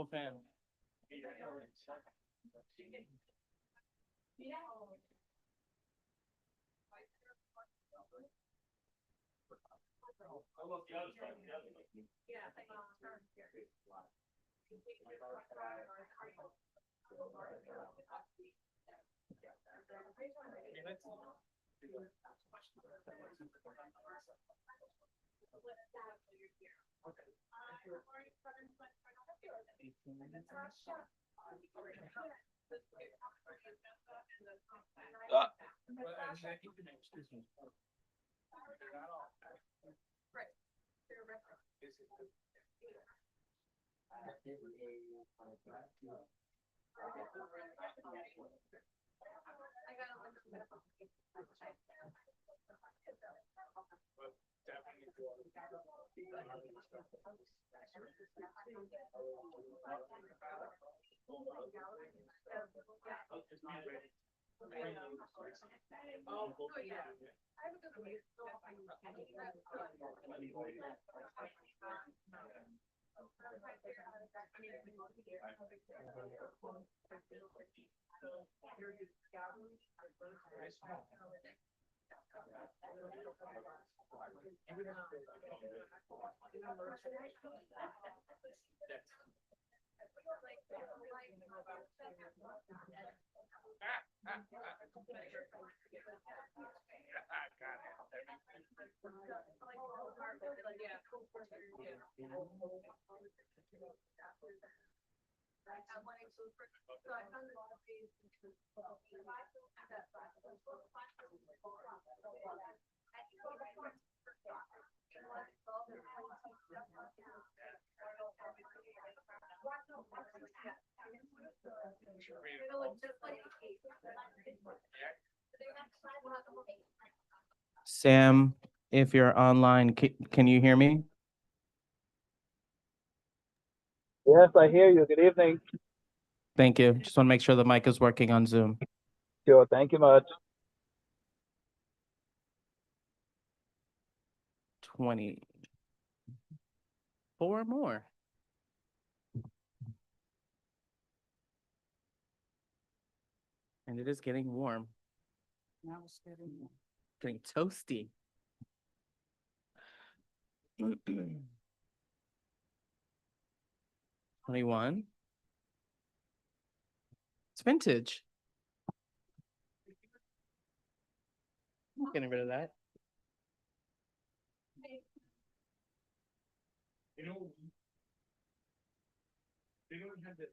Portable fan. Excuse me. Sam, if you're online, can you hear me? Yes, I hear you. Good evening. Thank you. Just want to make sure the mic is working on Zoom. Sure. Thank you much. 24 more. And it is getting warm. Now it's getting toasty. 21. It's vintage. Getting rid of that. They don't have the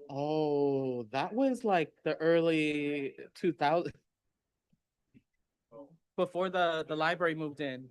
Oh, that was like the early 2000s. Before the library moved in.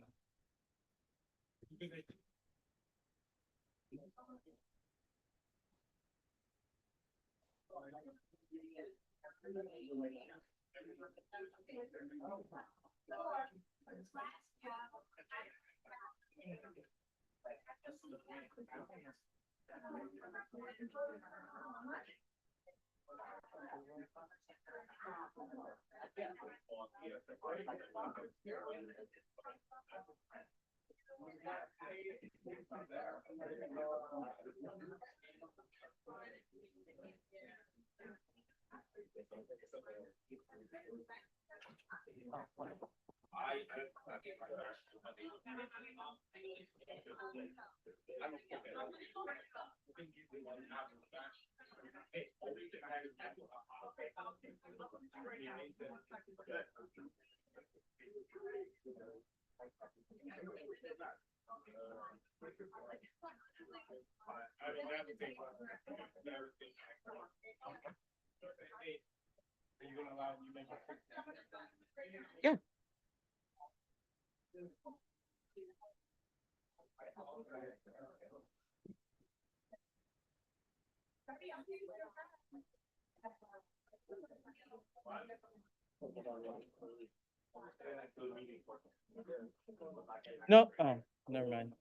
Yeah. No, oh, never mind.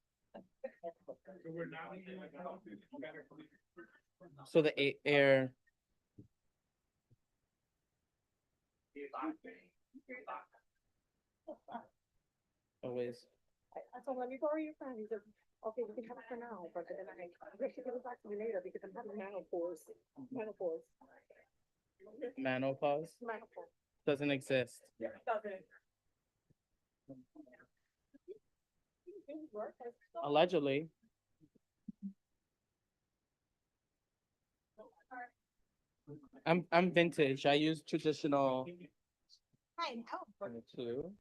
So the air. Always. I told him, let me borrow your phone. He said, okay, we can have know, but then I should give it back to me later because I'm having menopause. Menopause. Menopause Menopause. doesn't exist. Doesn't. Allegedly. I'm vintage. I use traditional I know. 22,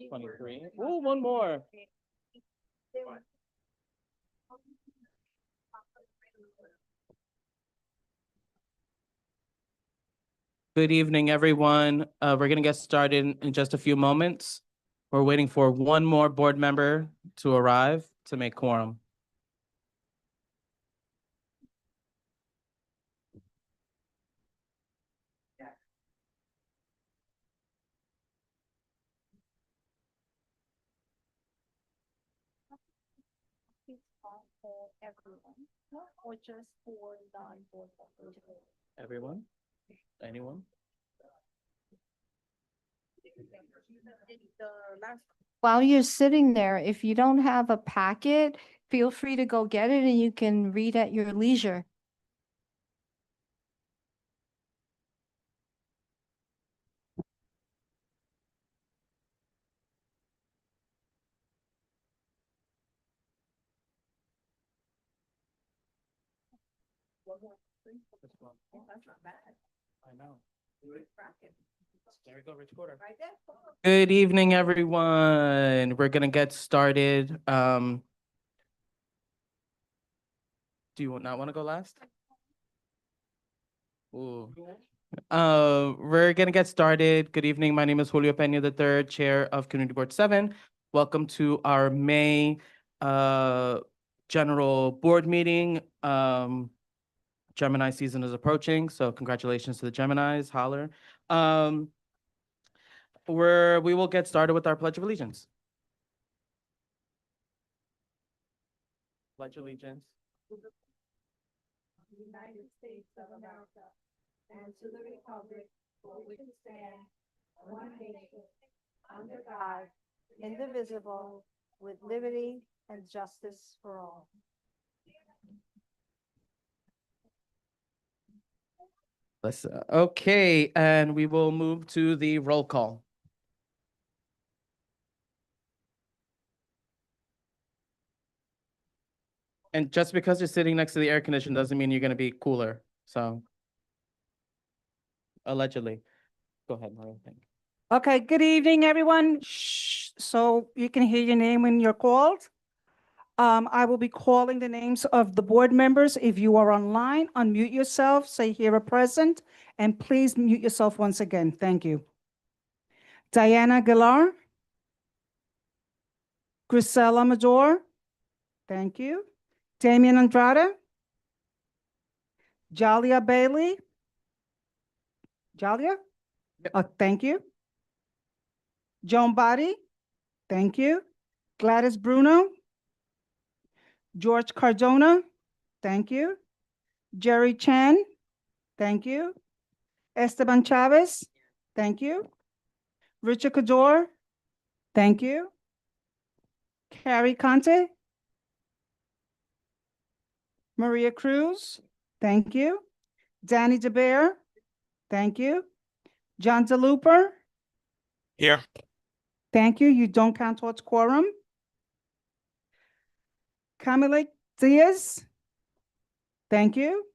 23. Ooh, one more. Good evening, everyone. We're gonna get started in just a few moments. We're waiting for one more board member to arrive to make quorum. For everyone, or just for non-board members? Everyone? Anyone? While you're sitting there, if you don't have a packet, feel free to go get it and you can read at your leisure. I know. There we go, Rich Porter. Good evening, everyone. We're gonna get started. Do you not want to go last? Ooh. We're gonna get started. Good evening. My name is Julio Peña III, Chair of Community Board 7. Welcome to our May General Board meeting. Gemini season is approaching, so congratulations to the Geminis. Holler. We will get started with our Pledge of Allegiance. Pledge allegiance. United States of America, and to the republic for which it stands, one nation, under God, indivisible, with liberty and justice for all. Okay, and we will move to the roll call. And just because you're sitting next to the air conditioner doesn't mean you're gonna be cooler, so. Allegedly. Go ahead, Maria, thank you. Okay, good evening, everyone. Shh, so you can hear your name when you're called. I will be calling the names of the board members. If you are online, unmute yourself, say here are present, and please mute yourself once again. Thank you. Diana Galar. Grisela Mador. Thank you. Damian Andrade. Jalia Bailey. Jalia? Thank you. Joan Body. Thank you. Gladys Bruno. George Cardona, thank you. Jerry Chan, thank you. Esteban Chavez, thank you. Richard Cador, thank you. Carrie Conte. Maria Cruz, thank you. Danny DeBear, thank you. John DeLuper. Here. Thank you. You don't count towards quorum. Camila Diaz. Thank you.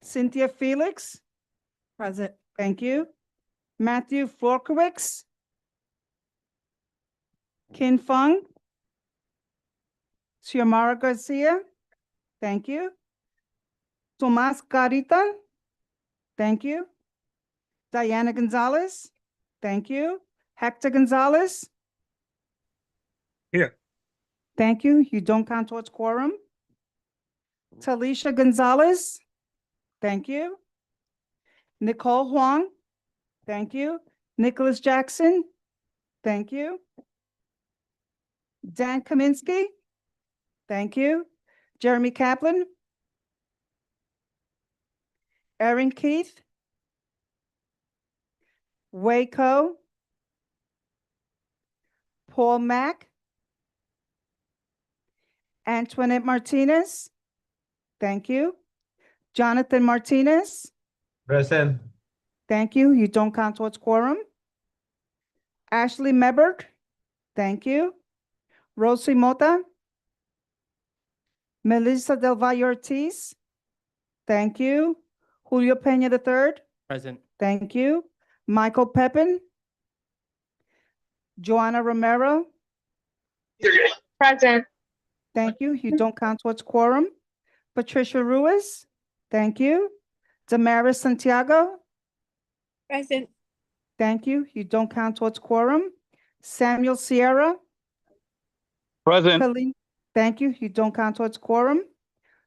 Cynthia Felix. Present. Thank you. Matthew Forkowicz. Kin Fung. Xiomara Garcia. Thank you. Tomas Garita. Thank you. Diana Gonzalez. Thank you. Hector Gonzalez. Here. Thank you. You don't count towards quorum. Talisha Gonzalez. Thank you. Nicole Huang. Thank you. Nicholas Jackson. Thank you. Dan Kaminsky. Thank you. Jeremy Kaplan. Erin Keith. Wei Ko. Paul Mack. Antoinette Martinez. Thank you. Jonathan Martinez. Present. Thank you. You don't count towards quorum. Ashley Meberg. Thank you. Rosie Mota. Melissa Del Valle Ortiz. Thank you. Julio Peña III. Present. Thank you. Michael Pepin. Joanna Romero. Present. Thank you. You don't count towards quorum. Patricia Ruiz. Thank you. Damaris Santiago. Present. Thank you. You don't count towards quorum. Samuel Sierra. Present. Thank you. You don't count towards quorum.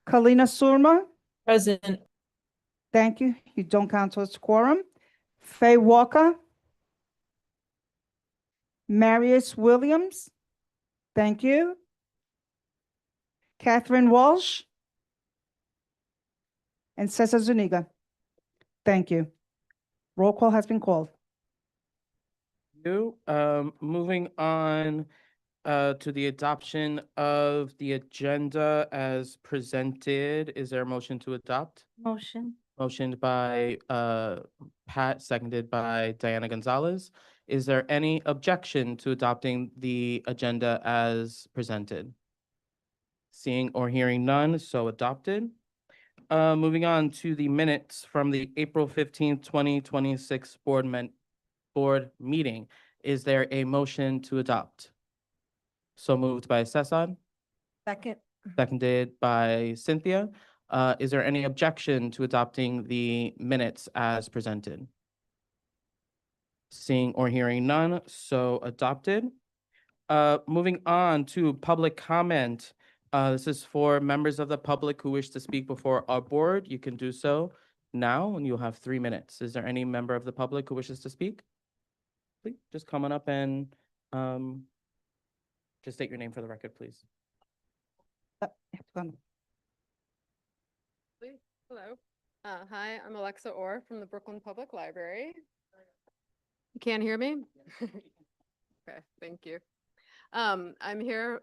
Kalina Surma. Present. Thank you. You don't count towards quorum. Faye Walker. Marius Williams. Thank you. Catherine Walsh. And Cesar Zuniga. Thank you. Roll call has been called. You, moving on to the adoption of the agenda as presented. Is there a motion to adopt? Motion. Motioned by Pat, seconded by Diana Gonzalez. Is there any objection to adopting the agenda as presented? Seeing or hearing none, so adopted. Moving on to the minutes from the April 15th, 2026 board meeting. Is there a motion to adopt? So moved by Cesar, Second. seconded by Cynthia. Is there any objection to adopting the minutes as presented? Seeing or hearing none, so adopted. Moving on to public comment. This is for members of the public who wish to speak before our board. You can do so now, and you'll have 3 minutes. Is there any member of the public who wishes to speak? Please, just come on up and just state your name for the record, please. Hello. Hi, I'm Alexa Orr from the Brooklyn Public Library. You can't hear me? Okay, thank you. I'm here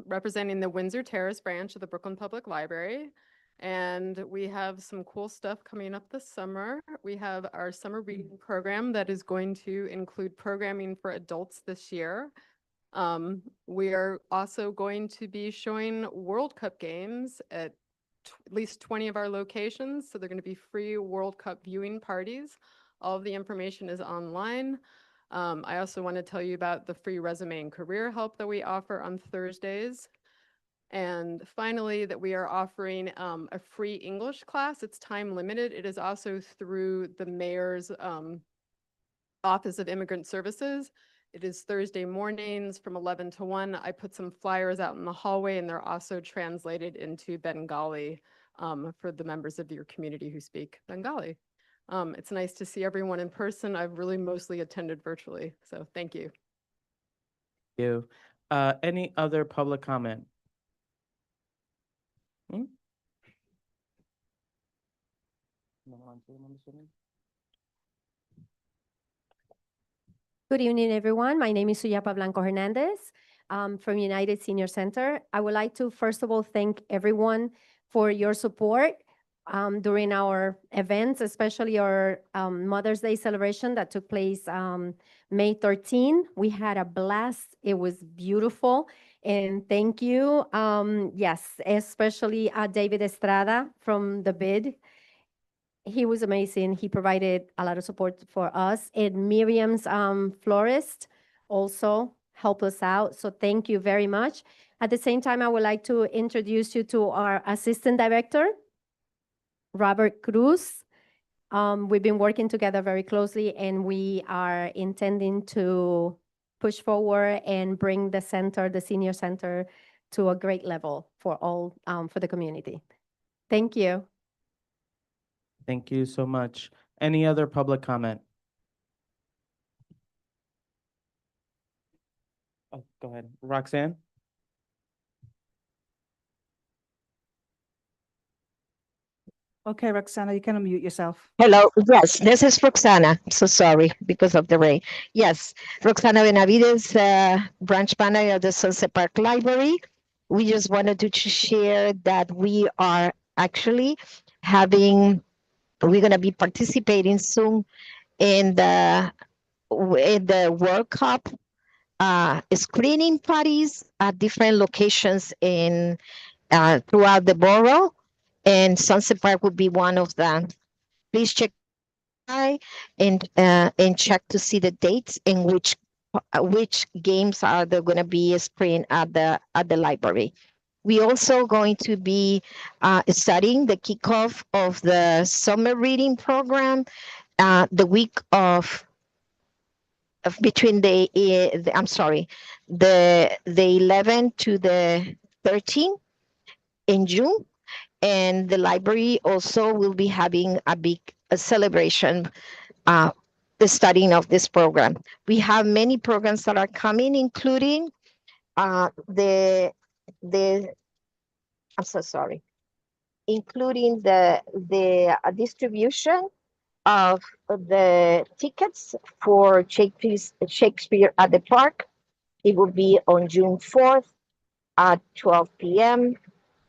representing the Windsor Terrace branch of the Brooklyn Public Library. And we have some cool stuff coming up this summer. We have our summer reading program that is going to include programming for adults this year. We are also going to be showing World Cup games at least 20 of our locations. So they're going to be free World Cup viewing parties. All of the information is online. I also want to tell you about the free resume and career help that we offer on Thursdays. And finally, that we are offering a free English class. It's time limited. It is also through the mayor's Office of Immigrant Services. It is Thursday mornings from 11 to 1. I put some flyers out in the hallway, and they're also translated into Bengali for the members of your community who speak Bengali. It's nice to see everyone in person. I've really mostly attended virtually, so thank you. Thank you. Any other public comment? Good evening, everyone. My name is Suyapa Blanco Hernandez from United Senior Center. I would like to, first of all, thank everyone for your support during our events, especially our Mother's Day celebration that took place May 13. We had a blast. It was beautiful. And thank you. Yes, especially David Estrada from the BID. He was amazing. He provided a lot of support for us. And Miriam's florist also helped us out. So thank you very much. At the same time, I would like to introduce you to our assistant director, Robert Cruz. We've been working together very closely, and we are intending to push forward and bring the center, the senior center, to a great level for all, for the community. Thank you. Thank you so much. Any other public comment? Oh, go ahead. Roxanne? Okay, Roxana, you can unmute yourself. Hello, yes, this is Roxana. So sorry because of the rain. Yes, Roxana Benavides, branch manager of the Sunset Park Library. we just wanted to share that we are actually having, we're going to be participating soon in the World Cup screening parties at different locations in throughout the borough, and Sunset Park would be one of them. Please check and check to see the dates in which games are they going to be screened at the library. We also going to be studying the kickoff of the summer reading program the week of between I'm sorry, the 11th to the 13th in June, and the library also will be having a celebration, the studying of this program. We have many programs that are coming, including the I'm so sorry, including the distribution of the tickets for Shakespeare at the Park. It will be on June 4th at 12 p.m.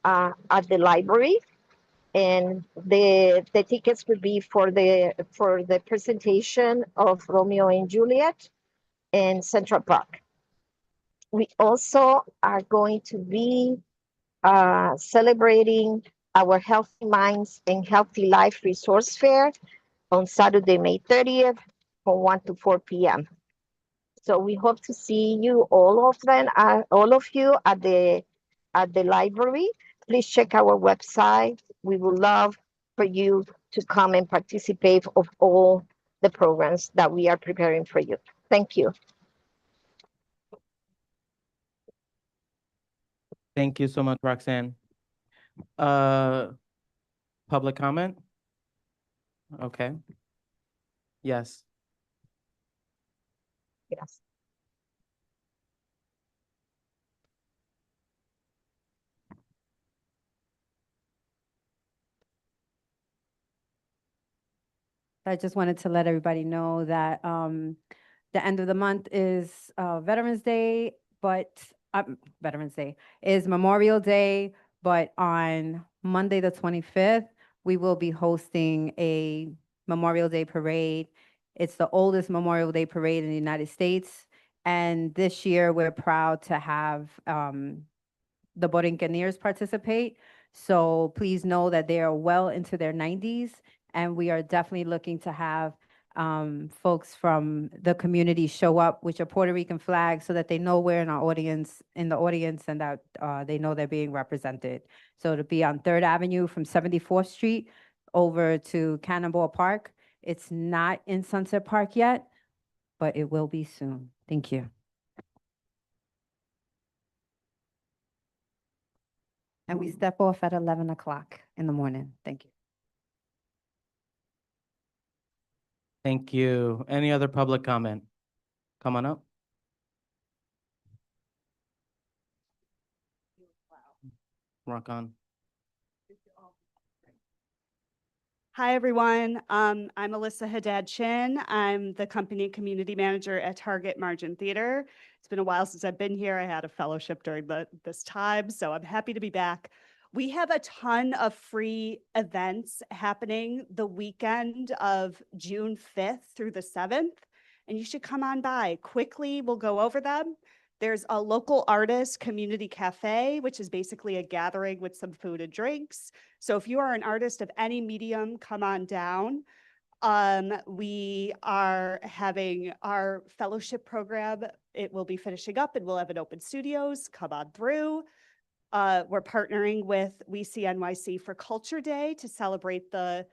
At the library. And the tickets will be for the presentation of Romeo and Juliet in Central Park. We also are going to be celebrating our Healthy Minds and Healthy Life Resource Fair on Saturday, May 30th from 1 to 4 p.m. So we hope to see you, all of you at the library. Please check our website. We would love for you to come and participate of all the programs that we are preparing for you. Thank you. Thank you so much, Roxanne. Public comment? Okay. Yes. Yes. I just wanted to let everybody know that the end of the month is Veterans Day, but Veterans Day is Memorial Day, but on Monday, the 25th, we will be hosting a Memorial Day parade. It's the oldest Memorial Day parade in the United States. And this year, we're proud to have the Borinqueneers participate. So please know that they are well into their 90s, and we are definitely looking to have folks from the community show up with your Puerto Rican flag so that they know we're in the audience, and that they know they're being represented. So to be on 3rd Avenue from 74th Street over to Cannonball Park. It's not in Sunset Park yet, but it will be soon. Thank you. And we step off at 11 o'clock in the morning. Thank you. Thank you. Any other public comment? Come on up. Rock on. Hi, everyone. I'm Alyssa Haddad Chin. I'm the company community manager at Target Margin Theater. It's been a while since I've been here. I had a fellowship during this time, so I'm happy to be back. We have a ton of free events happening the weekend of June 5th through the 7th, and you should come on by. Quickly, we'll go over them. There's a local artist community cafe, which is basically a gathering with some food and drinks. So if you are an artist of any medium, come on down. We are having our fellowship program. It will be finishing up, and we'll have an open studios. Come on through. We're partnering with We See NYC for Culture Day to celebrate the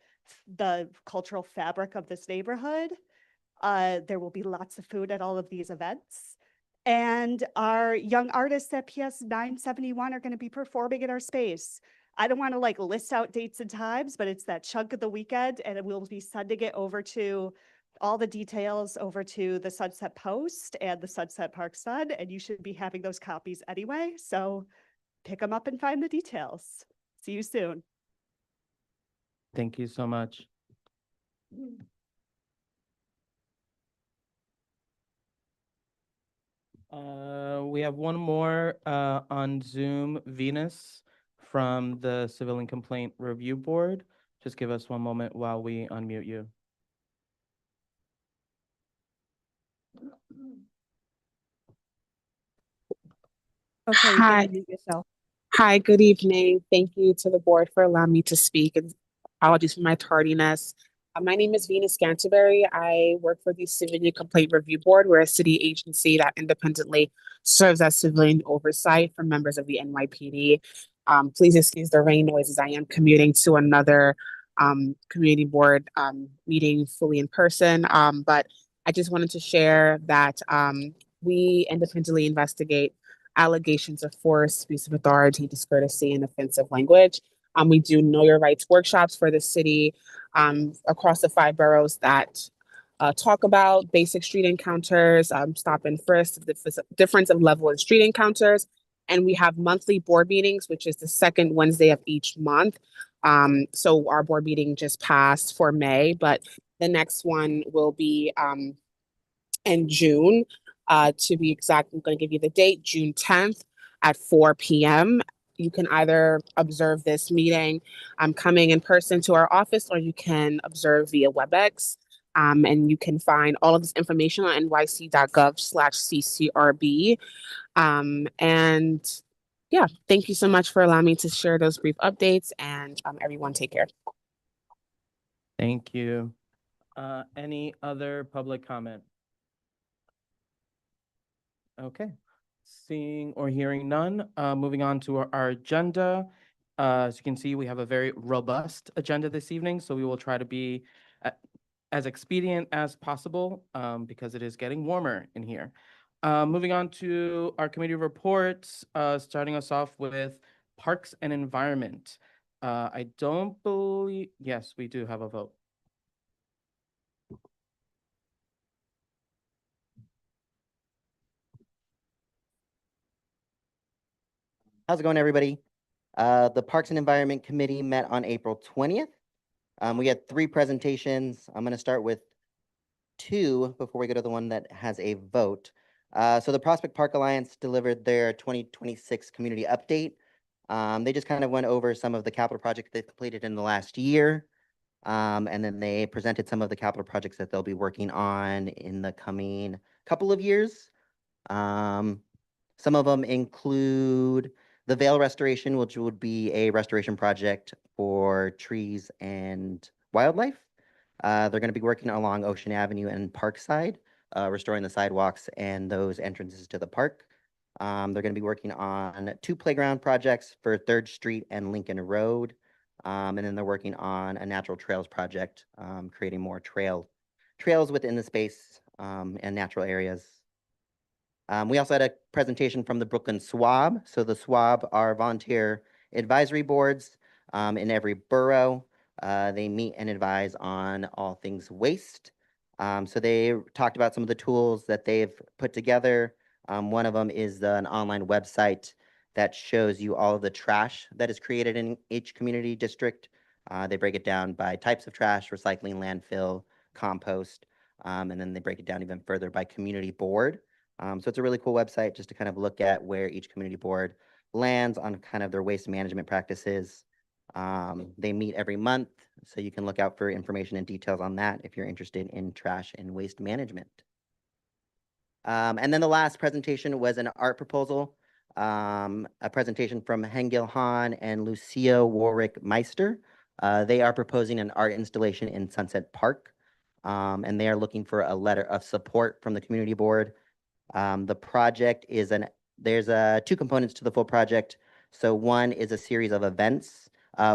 cultural fabric of this neighborhood. There will be lots of food at all of these events. And our young artists at PS 971 are going to be performing in our space. I don't want to list out dates and times, but it's that chunk of the weekend, and we'll be sending it over to all the details over to the Sunset Post and the Sunset Park Sun, and you should be having those copies anyway. So pick them up and find the details. See you soon. Thank you so much. We have one more on Zoom, Venus from the Civilian Complaint Review Board. Just give us one moment while we unmute you. Okay, you Hi. can mute yourself. Hi, good evening. Thank you to the board for allowing me to speak, and apologies for my tardiness. My name is Venus Canterbury. I work for the Civilian Complaint Review Board. We're a city agency that independently serves as civilian oversight for members of the NYPD. Please excuse the rain noise as I am commuting to another community board meeting fully in person. But I just wanted to share that we independently investigate allegations of force, abuse of authority, discourtesy, and offensive language. We do know your rights workshops for the city across the 5 boroughs that talk about basic street encounters, stop and frisk, the difference of level in street encounters. And we have monthly board meetings, which is the second Wednesday of each month. So our board meeting just passed for May, but the next one will be in June. To be exact, I'm going to give you the date, June 10th at 4 p.m. You can either observe this meeting coming in person to our office, or you can observe via WebEx. And you can find all of this information on nyc.gov/ccrb. And yeah, thank you so much for allowing me to share those brief updates, and everyone take care. Thank you. Any other public comment? Okay, seeing or hearing none, moving on to our agenda. As you can see, we have a very robust agenda this evening, so we will try to be as expedient as possible because it is getting warmer in here. Moving on to our committee reports, starting us off with Parks and Environment. I don't believe, yes, we do have a vote. How's it going, everybody? The Parks and Environment Committee met on April 20th. We had 3 presentations. I'm going to start with 2 before we go to the one that has a vote. So the Prospect Park Alliance delivered their 2026 community update. They just kind of went over some of the capital projects they completed in the last year. And then they presented some of the capital projects that they'll be working on in the coming couple of years. Some of them include the Vale restoration, which would be a restoration project for trees and wildlife. They're going to be working along Ocean Avenue and Parkside, restoring the sidewalks and those entrances to the park. They're going to be working on 2 playground projects for 3rd Street and Lincoln Road. And then they're working on a natural trails project, creating more trails within the space and natural areas. We also had a presentation from the Brooklyn SWAB. So the SWAB are volunteer advisory boards in every borough. They meet and advise on all things waste. So they talked about some of the tools that they've put together. One of them is an online website that shows you all of the trash that is created in each community district. They break it down by types of trash, recycling, landfill, compost, and then they break it down even further by community board. So it's a really cool website just to kind of look at where each community board lands on kind of their waste management practices. They meet every month, so you can look out for information and details on that if you're interested in trash and waste management. And then the last presentation was an art proposal, a presentation from Hengil Hahn and Lucio Warwick Meister. They are proposing an art installation in Sunset Park, and they are looking for a letter of support from the community board. The project is there's 2 components to the full project. So one is a series of events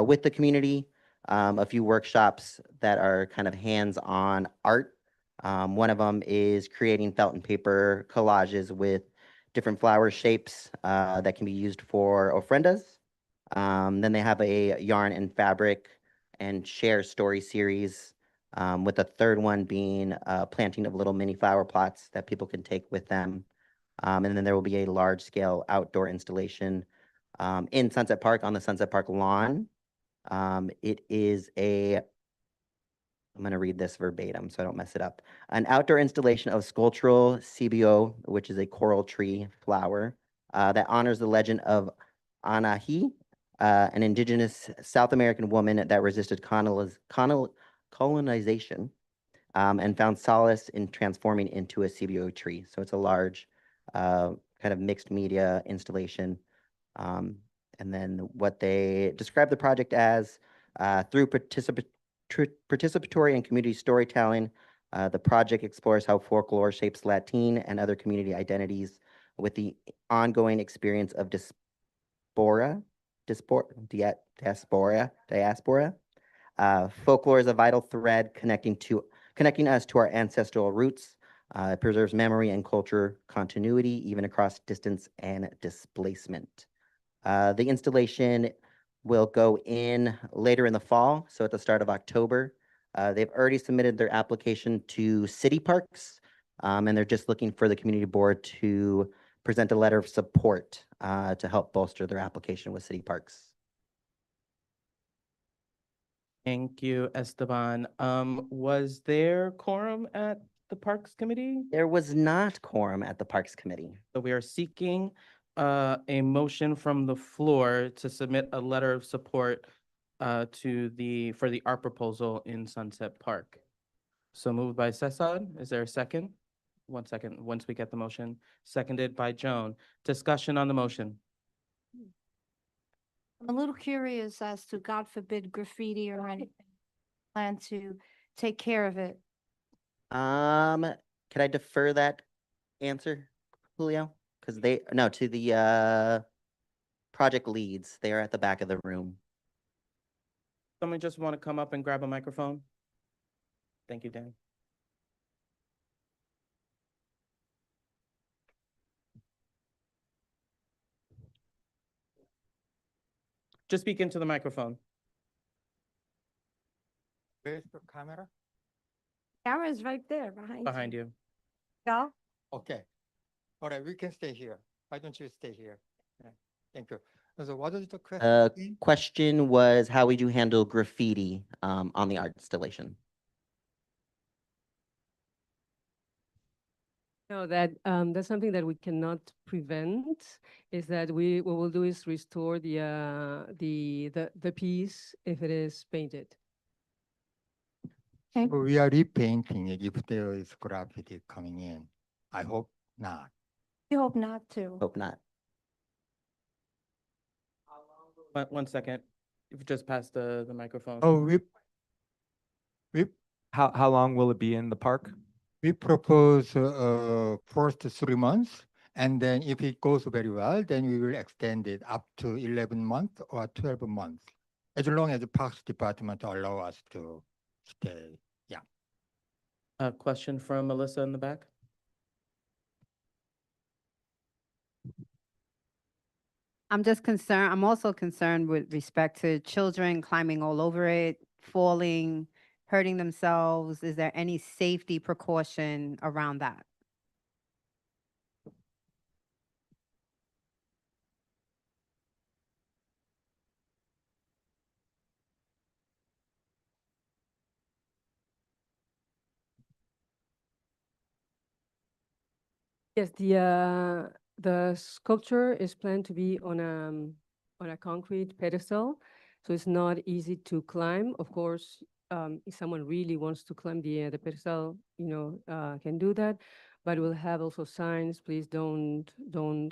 with the community, a few workshops that are kind of hands-on art. One of them is creating felt and paper collages with different flower shapes that can be used for ofrendas. Then they have a yarn and fabric and share story series, with the 3rd one being planting of little mini flower plots that people can take with them. And then there will be a large-scale outdoor installation in Sunset Park on the Sunset Park lawn. It is a I'm going to read this verbatim so I don't mess it up. An outdoor installation of sculptural CBO, which is a coral tree flower, that honors the legend of Anahi, an indigenous South American woman that resisted colonization and found solace in transforming into a CBO tree. So it's a large kind of mixed media installation. And then what they describe the project as through participatory and community storytelling, the project explores how folklore shapes Latin and other community identities with the ongoing experience of diaspora. Folklore is a vital thread connecting us to our ancestral roots. It preserves memory and culture continuity, even across distance and displacement. The installation will go in later in the fall, so at the start of October. They've already submitted their application to City Parks, and they're just looking for the community board to present a letter of support to help bolster their application with City Parks. Thank you, Esteban. Was there quorum at the Parks Committee? There was not quorum at the Parks Committee. So we are seeking a motion from the floor to submit a letter of support for the art proposal in Sunset Park. So moved by Cesar. Is there a second? 1 second, once we get the motion. Seconded by Joan. Discussion on the motion. I'm a little curious as to, God forbid, graffiti or anything. Plan to take care of it. Could I defer that answer, Julio? Because to the project leads. They are at the back of the room. Someone just want to come up and grab a microphone? Thank you, Dan. Just speak into the microphone. Where's the camera? Camera's right there Behind you. Go. Okay. All right, we can stay here. Why don't you stay here? Yeah. Thank you. So what is the question? Question was, how would you handle graffiti on the art installation? No, that's something that we cannot prevent. Is that what we'll do is restore the piece if it is painted. Okay. So we are repainting it if there is graffiti coming in. I hope not. You hope not to. Hope not. 1 second. If you just pass the microphone. Oh, How long will it be in the park? we propose first 3 months, and then if it goes very well, then we will extend it up to 11 months or 12 months, as long as the Parks Department allow us to stay. Yeah. A question from Melissa in the back. I'm also concerned with respect to children climbing all over it, falling, hurting themselves. Is there any safety precaution around that? Yes, the sculpture is planned to be on a concrete pedestal, so it's not easy to climb. Of course, if someone really wants to climb the pedestal, can do that. But we'll have also signs: please don't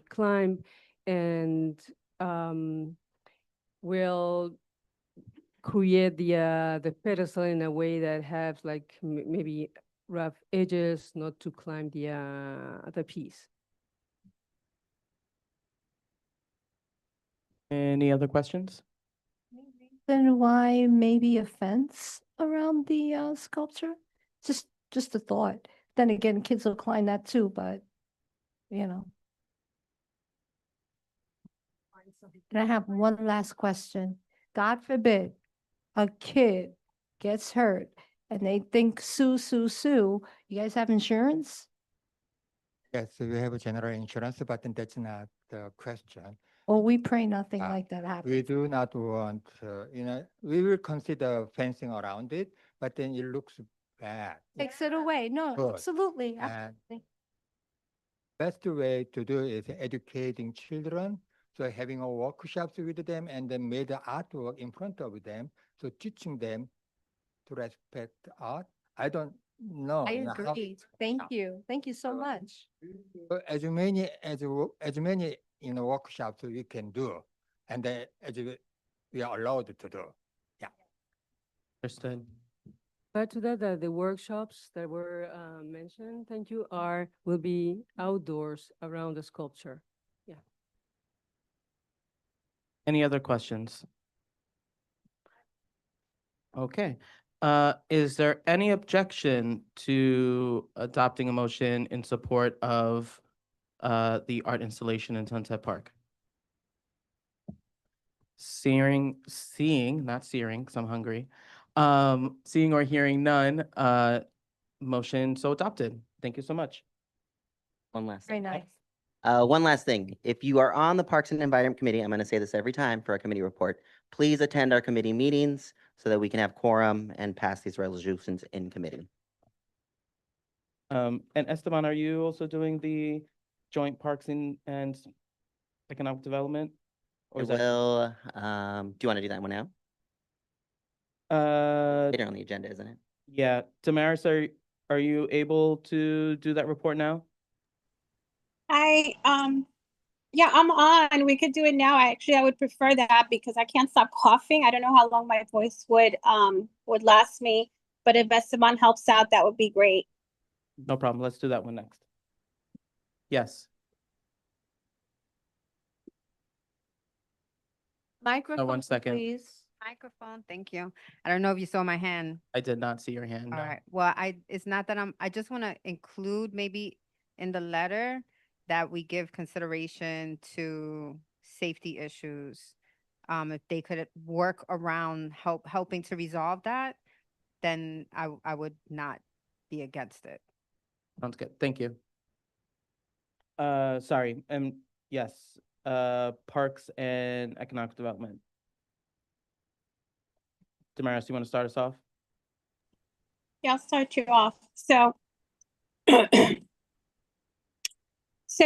climb, and we'll create the pedestal in a way that has like maybe rough edges, not to climb the piece. Any other questions? Then why maybe a fence around the sculpture? Just a thought. Then again, kids will climb that too, but And I have one last question. God forbid a kid gets hurt and they think sue, sue, sue. You guys have insurance? Yes, we have a general insurance, but then that's not question. Well, we pray nothing Ah, like that We happens. do not want, we will consider fencing around it, but then it looks bad. Takes it away. No, Good. absolutely, And absolutely. best way to do is educating children. So having a workshops with them and then made the artwork in front of them. So teaching them to respect art. I don't know. I how- agree. Thank you. Thank you so much. But as many workshops we can do, and then we are allowed to do. Yeah. Understood. But to that, the workshops that were mentioned, thank you, will be outdoors around the sculpture. Yeah. Any other questions? Okay. Is there any objection to adopting a motion in support of the art installation in Sunset Park? Seeing, not searing, because I'm hungry. Seeing or hearing none, motion so adopted. Thank you so much. One last Very thing. nice. One last thing. If you are on the Parks and Environment Committee, I'm going to say this every time for our committee report, please attend our committee meetings so that we can have quorum and pass these resolutions in committee. And Esteban, are you also doing the joint parks and economic development? I Or is that, will, do you want to do that one now? Later on the agenda, isn't it? yeah, Damaris, are you able to do that report now? Yeah, I'm on. We could do it now. I would prefer that because I can't stop coughing. I don't know how long my voice would last me, but if Esteban helps out, that would be great. No problem. Let's do that one next. Yes. Microphone, second. please. Microphone, thank you. I don't know if you saw my hand. I did not see your hand. All No. right, well, it's not that I just want to include maybe in the letter that we give consideration to safety issues. If they could work around helping to resolve that, then I would not be against it. Sounds good. Thank you. Sorry, yes, parks and economic development. Damaris, you want to start us off? Yeah, I'll start you off. So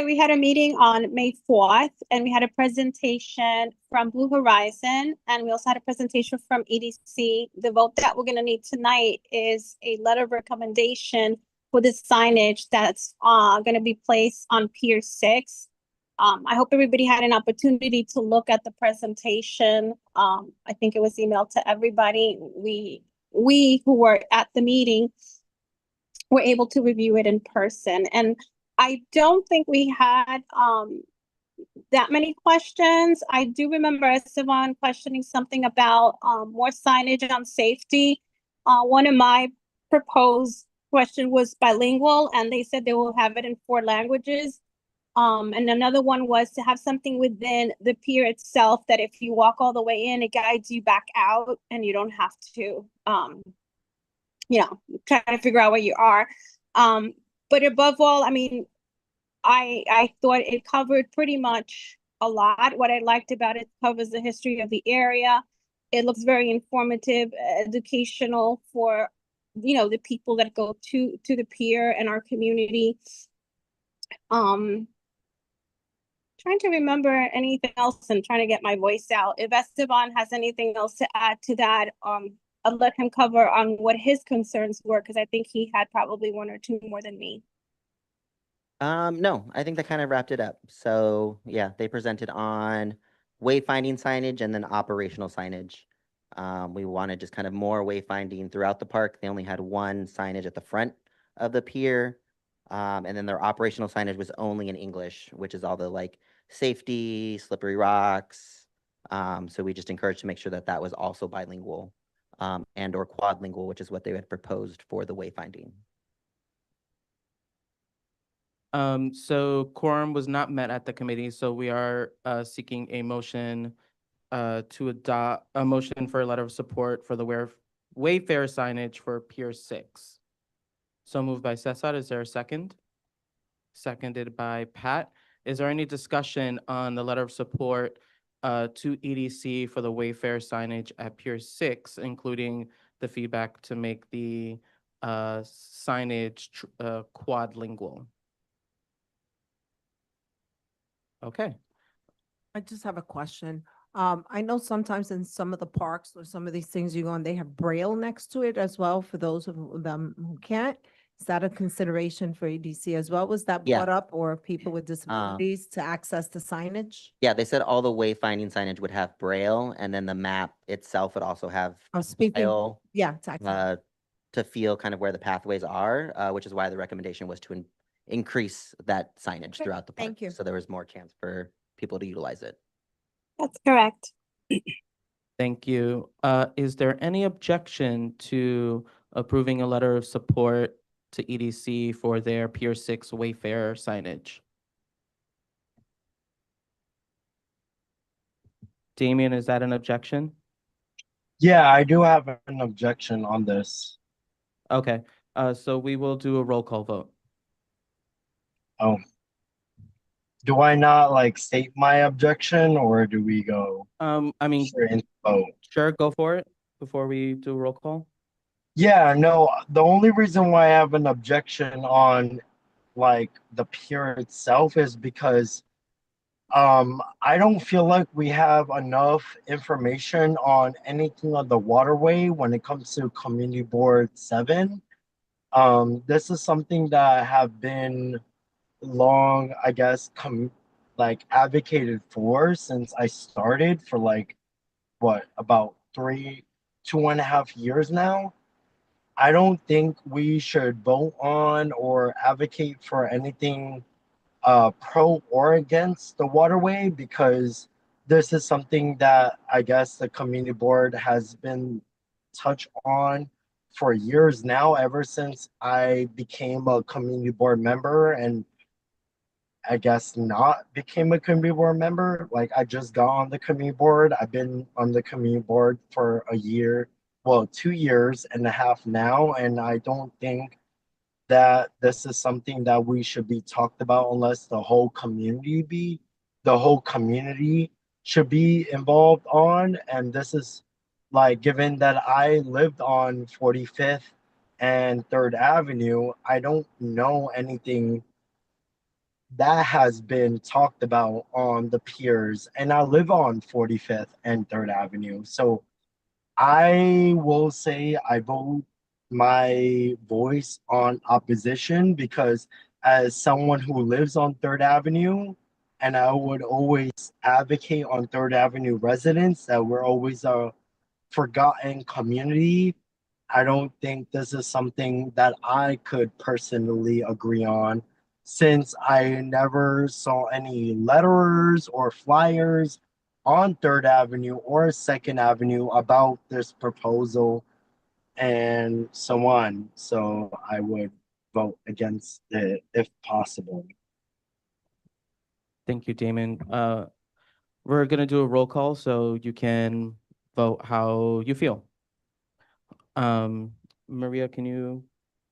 we had a meeting on May 4th, and we had a presentation from Blue Horizon, and we also had a presentation from EDC. The vote that we're going to need tonight is a letter of recommendation for the signage that's going to be placed on Pier 6. I hope everybody had an opportunity to look at the presentation. I think it was emailed to everybody. We who were at the meeting were able to review it in person. And I don't think we had that many questions. I do remember Esteban questioning something about more signage on safety. One of my proposed question was bilingual, and they said they will have it in 4 languages. And another one was to have something within the pier itself that if you walk all the way in, it guides you back out and you don't have to, try to figure out where you are. But above all, I mean, I thought it covered pretty much a lot. What I liked about it covers the history of the area. It looks very informative, educational for, the people that go to the pier and our community. Trying to remember anything else and trying to get my voice out. If Esteban has anything else to add to that, I'll let him cover on what his concerns were, because I think he had probably 1 or 2 more than me. No, I think that kind of wrapped it up. So yeah, they presented on wayfinding signage and then operational signage. We wanted just kind of more wayfinding throughout the park. They only had 1 signage at the front of the pier. And then their operational signage was only in English, which is all the like safety, slippery rocks. So we just encouraged to make sure that that was also bilingual, and or quadlingual, which is what they had proposed for the wayfinding. So quorum was not met at the committee, so we are seeking a motion to adopt a motion for a letter of support for the Wayfair signage for Pier 6. So moved by Cesar. Is there a second? Seconded by Pat. Is there any discussion on the letter of support to EDC for the Wayfair signage at Pier 6, including the feedback to make the signage quadlingual? Okay. I just have a question. I know sometimes in some of the parks or some of these things you go on, they have Braille next to it as well for those of them who can't. Is that a consideration for EDC as well? Was that Yeah. brought up, or people with disabilities to access the signage? Yeah, they said all the wayfinding signage would have Braille, and then the map itself would also have I'm speaking, Braille yeah, to access. to feel kind of where the pathways are, which is why the recommendation was to increase that signage Okay, throughout the park. thank you. So there was more chance for people to utilize it. That's correct. Thank you. Is there any objection to approving a letter of support to EDC for their Pier 6 Wayfair signage? Damien, is that an objection? Yeah, I do have an objection on this. Okay, so we will do a roll call vote. Oh. Do I not like state my objection, or do we go I mean, straight into vote? sure, go for it before we do a roll call. Yeah, no, the only reason why I have an objection on like the pier itself is because I don't feel like we have enough information on anything on the waterway when it comes to Community Board 7. This is something that have been long, I guess, like advocated for since I started for like what, about 2.5 years now. I don't think we should vote on or advocate for anything pro or against the waterway, because this is something that I guess the community board has been touched on for years now, ever since I became a community board member, and I guess not became a community board member. Like, I just got on the community board. I've been on the community board for a year, well, 2.5 years now, and I don't think that this is something that we should be talked about unless the whole community should be involved on. And this is like, given that I lived on 45th and 3rd Avenue, I don't know anything that has been talked about on the piers, and I live on 45th and 3rd Avenue. So I will say I vote my voice on opposition, because as someone who lives on 3rd Avenue, and I would always advocate on 3rd Avenue residents that we're always a forgotten community, I don't think this is something that I could personally agree on, since I never saw any letterers or flyers on 3rd Avenue or 2nd Avenue about this proposal and so on. So I would vote against it if possible. Thank you, Damon. We're gonna do a roll call so you can vote how you feel. Maria, can you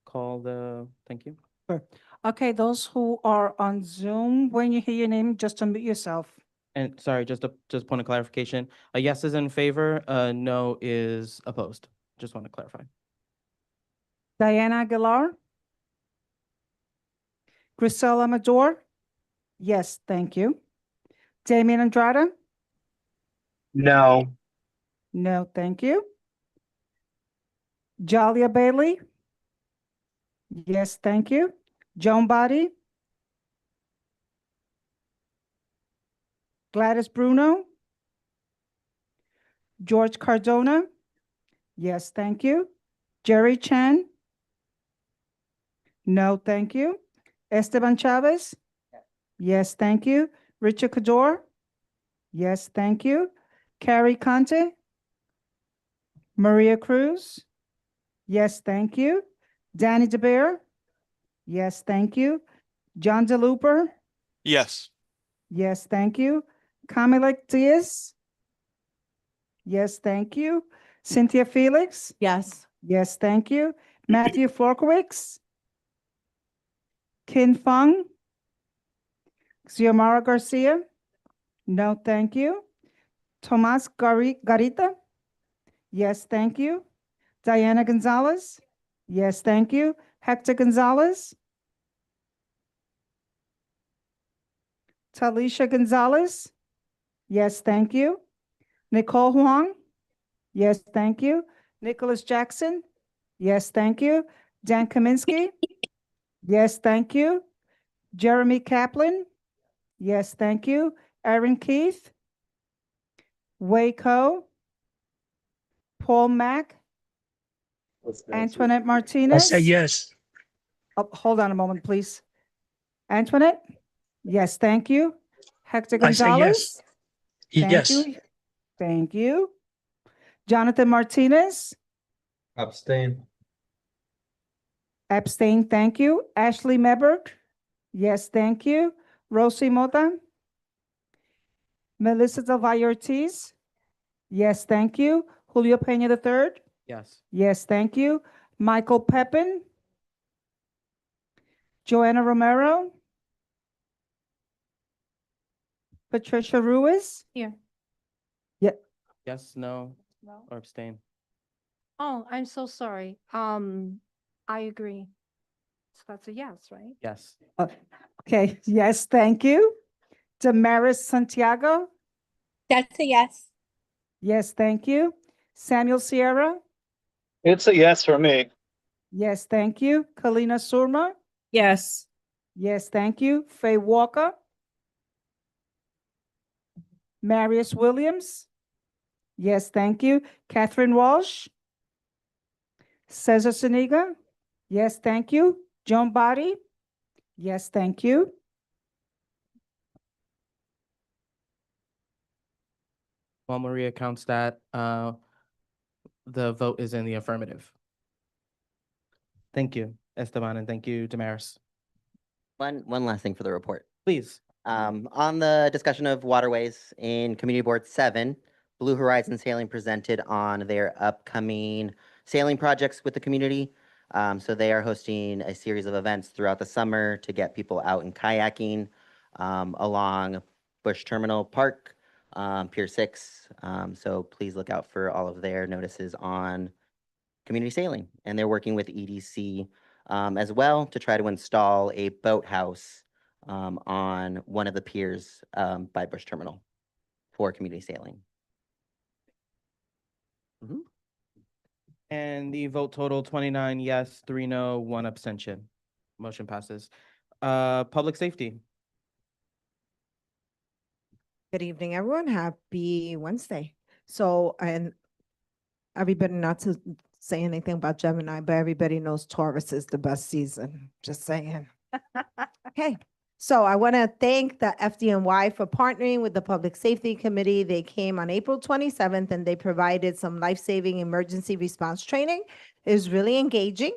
call thank you? Sure. Okay, those who are on Zoom, when you hear your name, just unmute yourself. And sorry, just point of clarification. A yes is in favor, no is opposed. Just want to clarify. Diana Aguilar? Grisela Amador? Yes, thank you. Damien Andrade? No. No, thank you. Jalia Bailey? Yes, thank you. Joan Body? Gladys Bruno? George Cardona? Yes, thank you. Jerry Chen? No, thank you. Esteban Chavez? Yes, thank you. Richard Cador? Yes, thank you. Carrie Conte? Maria Cruz? Yes, thank you. Danny DeBeer? Yes, thank you. John DeLuper? Yes. Yes, thank you. Camila Diaz? Yes, thank you. Cynthia Felix? Yes. Yes, thank you. Matthew Florkowicz? Kin Fung? Xiomara Garcia? No, thank you. Tomas Garita? Yes, thank you. Diana Gonzalez? Yes, thank you. Hector Gonzalez? Talisha Gonzalez? Yes, thank you. Nicole Huang? Yes, thank you. Nicholas Jackson? Yes, thank you. Dan Kaminsky? Yes, thank you. Jeremy Kaplan? Yes, thank you. Aaron Keith? Wei Ko? Paul Mack? Antoinette I Martinez? say yes. Oh, hold on a moment, please. Antoinette? Yes, thank you. Hector I say yes. Gonzalez? Thank Yes. you. Thank you. Jonathan Martinez? Abstain. Abstain, thank you. Ashley Meberg? Yes, thank you. Rosie Mota? Melissa Del Valle Ortiz? Yes, thank you. Julio Peña III? Yes. Yes, thank you. Michael Pepin? Joanna Romero? Patricia Ruiz? Here. Yes, no, No. or abstain. Oh, I'm so sorry. I agree. So that's a yes, right? Yes. Okay, yes, thank you. Damaris Santiago? That's a yes. Yes, thank you. Samuel Sierra? It's a yes for me. Yes, thank you. Kalina Surma? Yes. Yes, thank you. Faye Walker? Marius Williams? Yes, thank you. Catherine Walsh? Cesar Saniga? Yes, thank you. Joan Body? Yes, thank you. While Maria counts that, the vote is in the affirmative. Thank you, Esteban, and thank you, Damaris. One last thing for the report. Please. On the discussion of waterways in Community Board 7, Blue Horizon Sailing presented on their upcoming sailing projects with the community. So they are hosting a series of events throughout the summer to get people out and kayaking along Bush Terminal Park, Pier 6. So please look out for all of their notices on community sailing. And they're working with EDC as well to try to install a boathouse on one of the piers by Bush Terminal for community sailing. And the vote total 29 yes, 3 no, 1 abstention. Motion passes. Public safety. Good evening, everyone. Happy Wednesday. So, and everybody, not to say anything about Gemini, but everybody knows Taurus is the best season. Just saying. Okay. So I want to thank the FDNY for partnering with the Public Safety Committee. They came on April 27th and they provided some life-saving emergency response training. It was really engaging.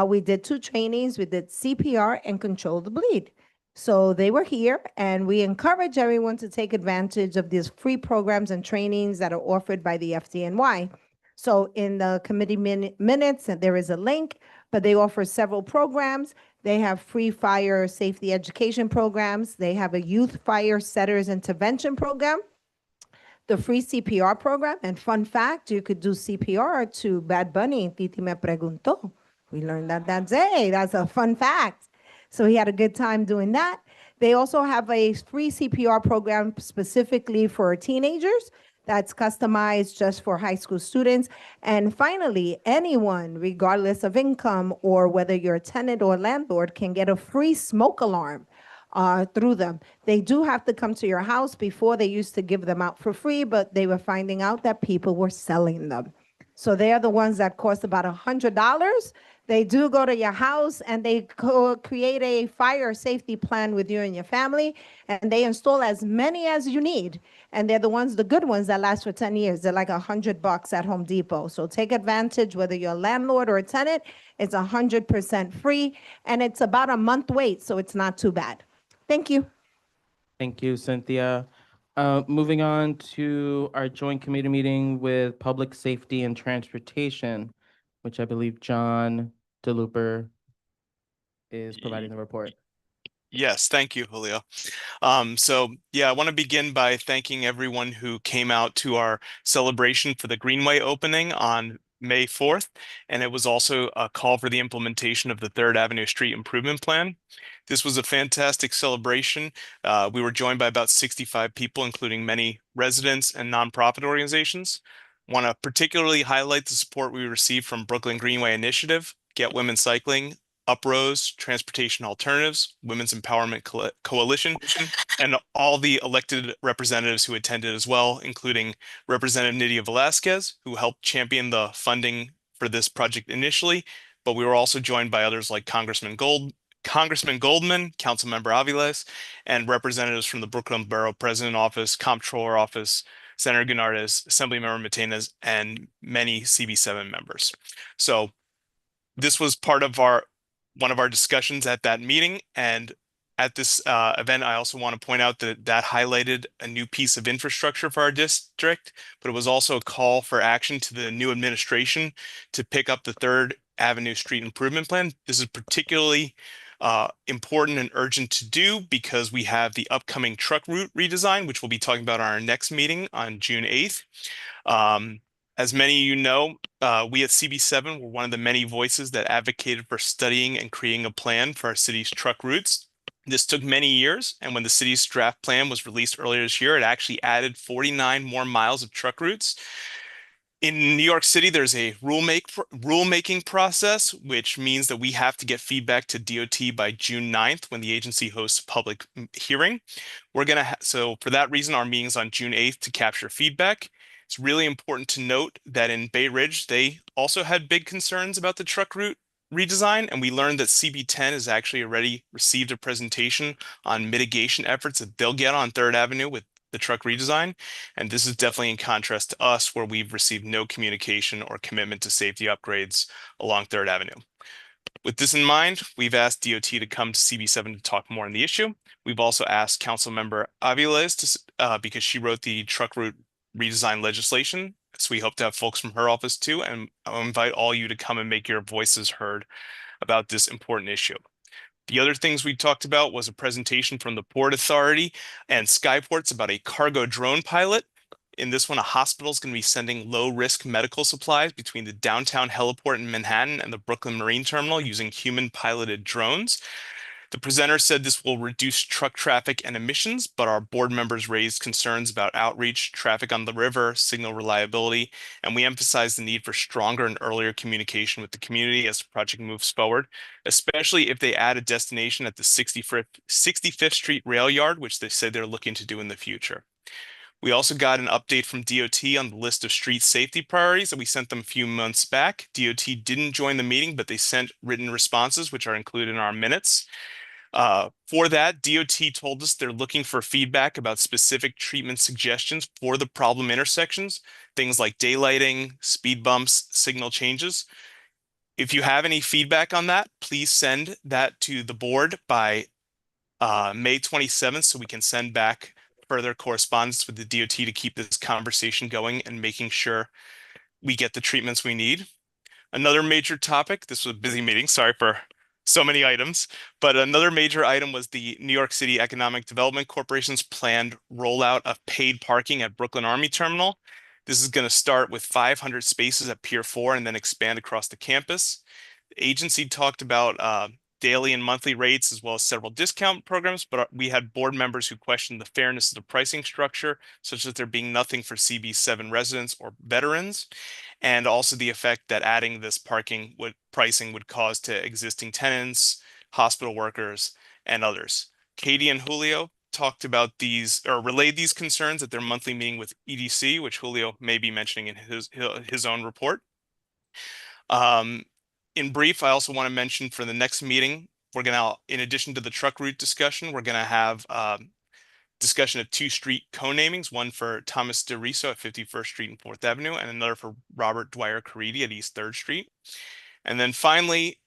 We did 2 trainings. We did CPR and control the bleed. So they were here and we encourage everyone to take advantage of these free programs and trainings that are offered by the FDNY. So in the committee minutes, there is a link, but they offer several programs. They have free fire safety education programs. They have a youth fire setters intervention program, the free CPR program. And fun fact, you could do CPR to Bad Bunny. Titi me preguntó. We learned that day. That's a fun fact. So he had a good time doing that. They also have a free CPR program specifically for teenagers that's customized just for high school students. And finally, anyone, regardless of income or whether you're a tenant or landlord, can get a free smoke alarm through them. They do have to come to your house. Before, they used to give them out for free, but they were finding out that people were selling them. So they are the ones that cost about $100. They do go to your house and they create a fire safety plan with you and your family, and they install as many as you need. And they're the ones, the good ones that last for 10 years. They're like $100 at Home Depot. So take advantage, whether you're a landlord or a tenant, it's 100% free. And it's about a month wait, so it's not too bad. Thank you. Thank you, Cynthia. Moving on to our joint committee meeting with Public Safety and Transportation, which I believe John DeLuper is providing the report. Yes, thank you, Julio. So yeah, I want to begin by thanking everyone who came out to our celebration for the Greenway opening on May 4th. And it was also a call for the implementation of the Third Avenue Street Improvement Plan. This was a fantastic celebration. We were joined by about 65 people, including many residents and nonprofit organizations. Want to particularly highlight the support we received from Brooklyn Greenway Initiative, Get Women Cycling, Uprose, Transportation Alternatives, Women's Empowerment Coalition, and all the elected representatives who attended as well, including Representative Nydia Velasquez, who helped champion the funding for this project initially. But we were also joined by others like Congressman Goldman, Councilmember Aviles, and representatives from the Brooklyn Borough President Office, Comptroller Office, Senator Guinardes, Assemblymember Matenas, and many CB7 members. So this was part of one of our discussions at that meeting. And at this event, I also want to point out that that highlighted a new piece of infrastructure for our district, but it was also a call for action to the new administration to pick up the Third Avenue Street Improvement Plan. This is particularly important and urgent to do because we have the upcoming truck route redesign, which we'll be talking about on our next meeting on June 8th. As many of you know, we at CB7 were one of the many voices that advocated for studying and creating a plan for our city's truck routes. This took many years, and when the city's draft plan was released earlier this year, it actually added 49 more miles of truck routes. In New York City, there's a rulemaking process, which means that we have to get feedback to DOT by June 9th when the agency hosts a public hearing. So for that reason, our meeting's on June 8th to capture feedback. It's really important to note that in Bay Ridge, they also had big concerns about the truck route redesign, and we learned that CB10 has actually already received a presentation on mitigation efforts that they'll get on Third Avenue with the truck redesign. And this is definitely in contrast to us, where we've received no communication or commitment to safety upgrades along Third Avenue. With this in mind, we've asked DOT to come to CB7 to talk more on the issue. We've also asked Councilmember Aviles because she wrote the truck route redesign legislation. So we hope to have folks from her office too, and I'll invite all you to come and make your voices heard about this important issue. The other things we talked about was a presentation from the Port Authority and Skyports about a cargo drone pilot. In this one, a hospital is going to be sending low-risk medical supplies between the downtown heliport in Manhattan and the Brooklyn Marine Terminal using human-piloted drones. The presenter said this will reduce truck traffic and emissions, but our board members raised concerns about outreach, traffic on the river, signal reliability, and we emphasized the need for stronger and earlier communication with the community as the project moves forward, especially if they add a destination at the 65th Street rail yard, which they said they're looking to do in the future. We also got an update from DOT on the list of street safety priorities that we sent them a few months back. DOT didn't join the meeting, but they sent written responses, which are included in our minutes. For that, DOT told us they're looking for feedback about specific treatment suggestions for the problem intersections, things like daylighting, speed bumps, signal changes. If you have any feedback on that, please send that to the board by May 27th so we can send back further correspondence with the DOT to keep this conversation going and making sure we get the treatments we need. Another major topic, this was a busy meeting, sorry for so many items, but another major item was the New York City Economic Development Corporation's planned rollout of paid parking at Brooklyn Army Terminal. This is going to start with 500 spaces at Pier 4 and then expand across the campus. The agency talked about daily and monthly rates as well as several discount programs, but we had board members who questioned the fairness of the pricing structure, such as there being nothing for CB7 residents or veterans, and also the effect that adding this pricing would cause to existing tenants, hospital workers, and others. Katie and Julio talked about these or relayed these concerns at their monthly meeting with EDC, which Julio may be mentioning in his own report. In brief, I also want to mention for the next meeting, we're going to, in addition to the truck route discussion, we're going to have discussion of 2 street co-namings, one for Thomas DeRiso at 51st Street and 4th Avenue, and another for Robert Dwyer Caridi at East 3rd Street. And then finally,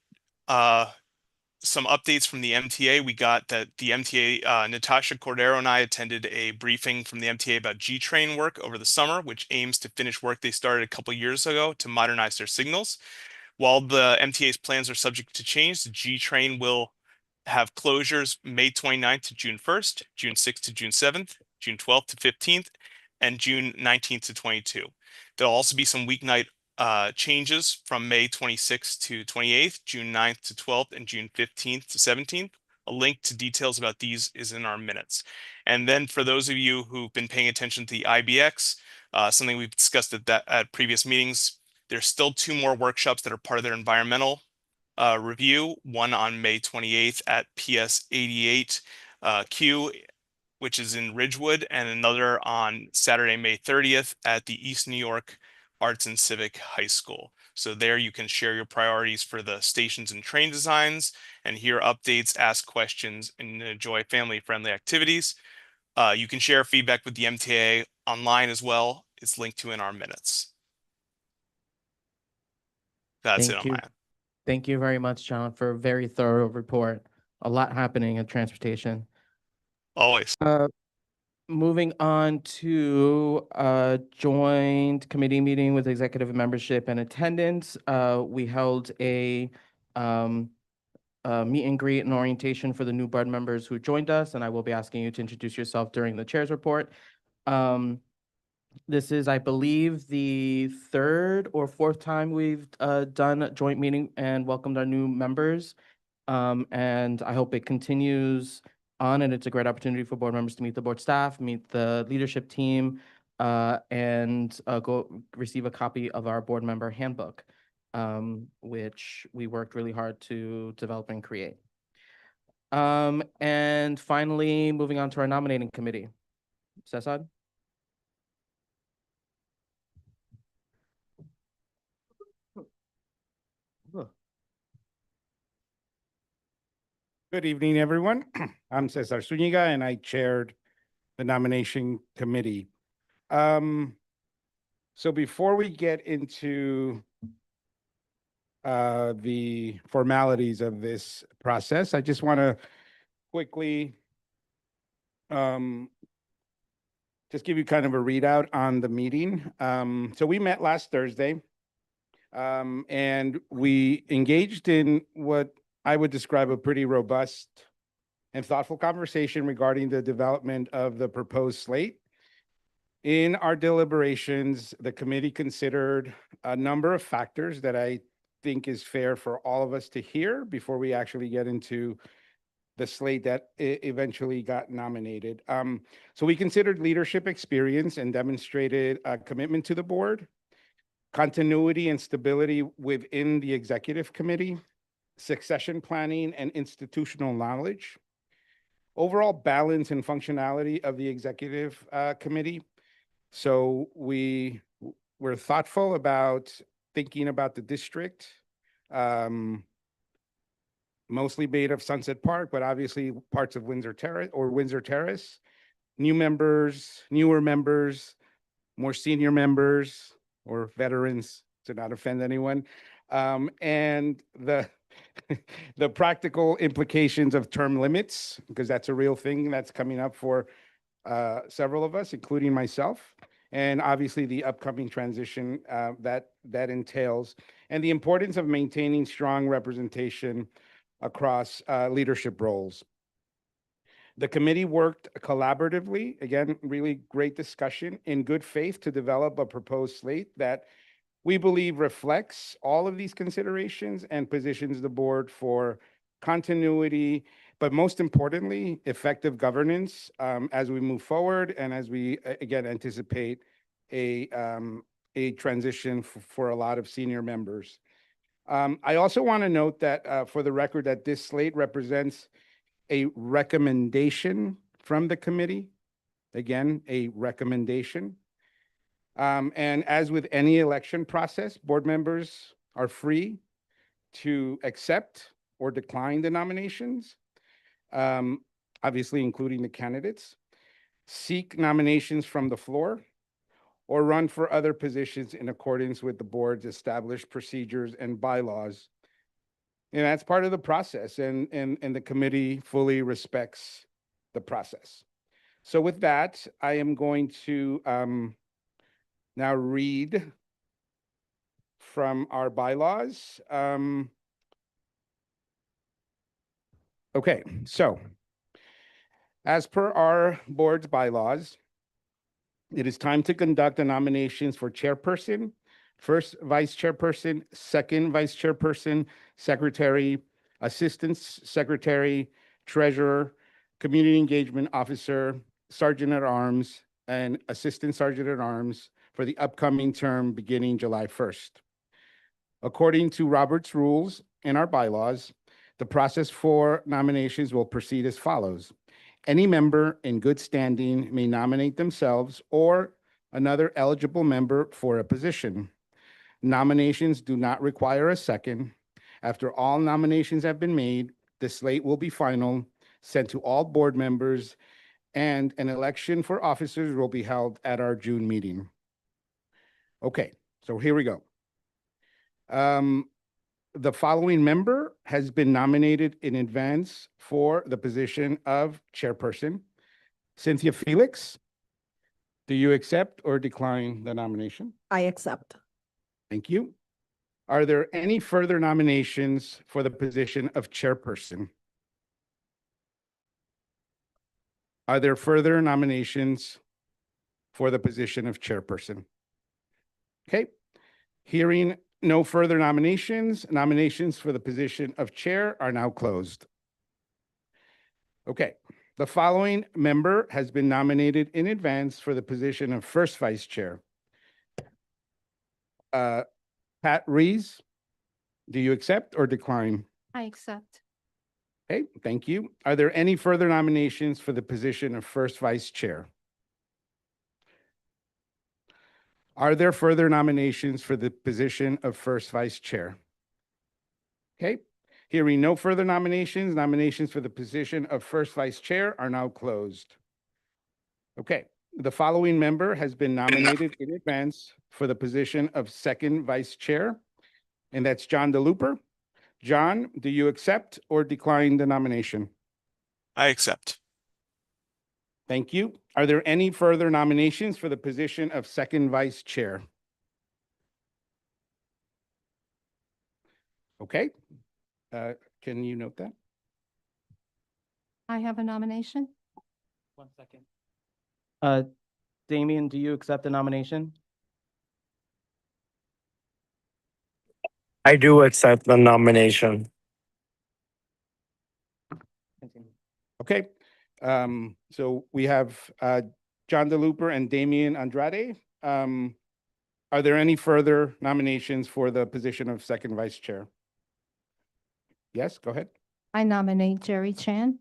some updates from the MTA. We got that the MTA, Natasha Cordero and I attended a briefing from the MTA about G-Train work over the summer, which aims to finish work they started a couple years ago to modernize their signals. While the MTA's plans are subject to change, the G-Train will have closures May 29th to June 1st, June 6th to June 7th, June 12th to 15th, and June 19th to 22. There'll also be some weeknight changes from May 26th to 28th, June 9th to 12th, and June 15th to 17th. A link to details about these is in our minutes. And then for those of you who've been paying attention to the IBX, something we've discussed at previous meetings, there's still 2 more workshops that are part of their environmental review, one on May 28th at PS 88 Q, which is in Ridgewood, and another on Saturday, May 30th at the East New York Arts and Civic High School. So there you can share your priorities for the stations and train designs and hear updates, ask questions, and enjoy family-friendly activities. You can share feedback with the MTA online as well. It's linked to in our minutes. That's it on my end. Thank you very much, John, for a very thorough report. A lot happening in transportation. Always. Moving on to a joint committee meeting with executive membership and attendance. We held a meet and greet and orientation for the new board members who joined us, and I will be asking you to introduce yourself during the chair's report. This is, I believe, the 3rd or 4th time we've done a joint meeting and welcomed our new members. And I hope it continues on, and it's a great opportunity for board members to meet the board staff, meet the leadership team, and go receive a copy of our board member handbook, which we worked really hard to develop and create. And finally, moving on to our nominating committee. Cesar? Good evening, everyone. I'm Cesar Zúñiga, and I chaired the nomination committee. So before we get into the formalities of this process, I just want to quickly just give you kind of a readout on the meeting. So we met last Thursday, and we engaged in what I would describe a pretty robust and thoughtful conversation regarding the development of the proposed slate. In our deliberations, the committee considered a number of factors that I think is fair for all of us to hear before we actually get into the slate that eventually got nominated. So we considered leadership experience and demonstrated a commitment to the board, continuity and stability within the executive committee, succession planning and institutional knowledge, overall balance and functionality of the executive committee. So we were thoughtful about thinking about the district, mostly made of Sunset Park, but obviously parts of Windsor Terrace, new members, newer members, more senior members or veterans, to not offend anyone, and the practical implications of term limits, because that's a real thing that's coming up for several of us, including myself, and obviously the upcoming transition that entails, and the importance of maintaining strong representation across leadership roles. The committee worked collaboratively, again, really great discussion, in good faith to develop a proposed slate that we believe reflects all of these considerations and positions the board for continuity, but most importantly, effective governance as we move forward and as we, again, anticipate a transition for a lot of senior members. I also want to note that for the record that this slate represents a recommendation from the committee. Again, a recommendation. And as with any election process, board members are free to accept or decline the nominations, obviously including the candidates, seek nominations from the floor, or run for other positions in accordance with the board's established procedures and bylaws. And that's part of the process, and the committee fully respects the process. So with that, I am going to now read from our bylaws. Okay, so as per our board's bylaws, it is time to conduct the nominations for chairperson, first vice chairperson, second vice chairperson, secretary, assistant secretary, treasurer, community engagement officer, sergeant at arms, and assistant sergeant at arms for the upcoming term beginning July 1st. According to Robert's rules and our bylaws, the process for nominations will proceed as follows. Any member in good standing may nominate themselves or another eligible member for a position. Nominations do not require a second. After all nominations have been made, the slate will be final, sent to all board members, and an election for officers will be held at our June meeting. Okay, so here we go. The following member has been nominated in advance for the position of chairperson. Cynthia Felix, do you accept or decline the nomination? I accept. Thank you. Are there any further nominations for the position of chairperson? Are there further nominations for the position of chairperson? Okay, hearing no further nominations, nominations for the position of chair are now closed. Okay, the following member has been nominated in advance for the position of first vice chair. Pat Rees, do you accept or decline? I accept. Okay, thank you. Are there any further nominations for the position of first vice chair? Are there further nominations for the position of first vice chair? Okay, hearing no further nominations, nominations for the position of first vice chair are now closed. Okay, the following member has been nominated in advance for the position of second vice chair, and that's John DeLooper. John, do you accept or decline the nomination? I accept. Thank you. Are there any further nominations for the position of second vice chair? Okay. Can you note that? I have a nomination. 1 second. Damian, do you accept the nomination? I do accept the nomination. Continue. Okay. So we have John DeLooper and Damian Andrade. Are there any further nominations for the position of second vice chair? Yes, go ahead. I nominate Jerry Chan.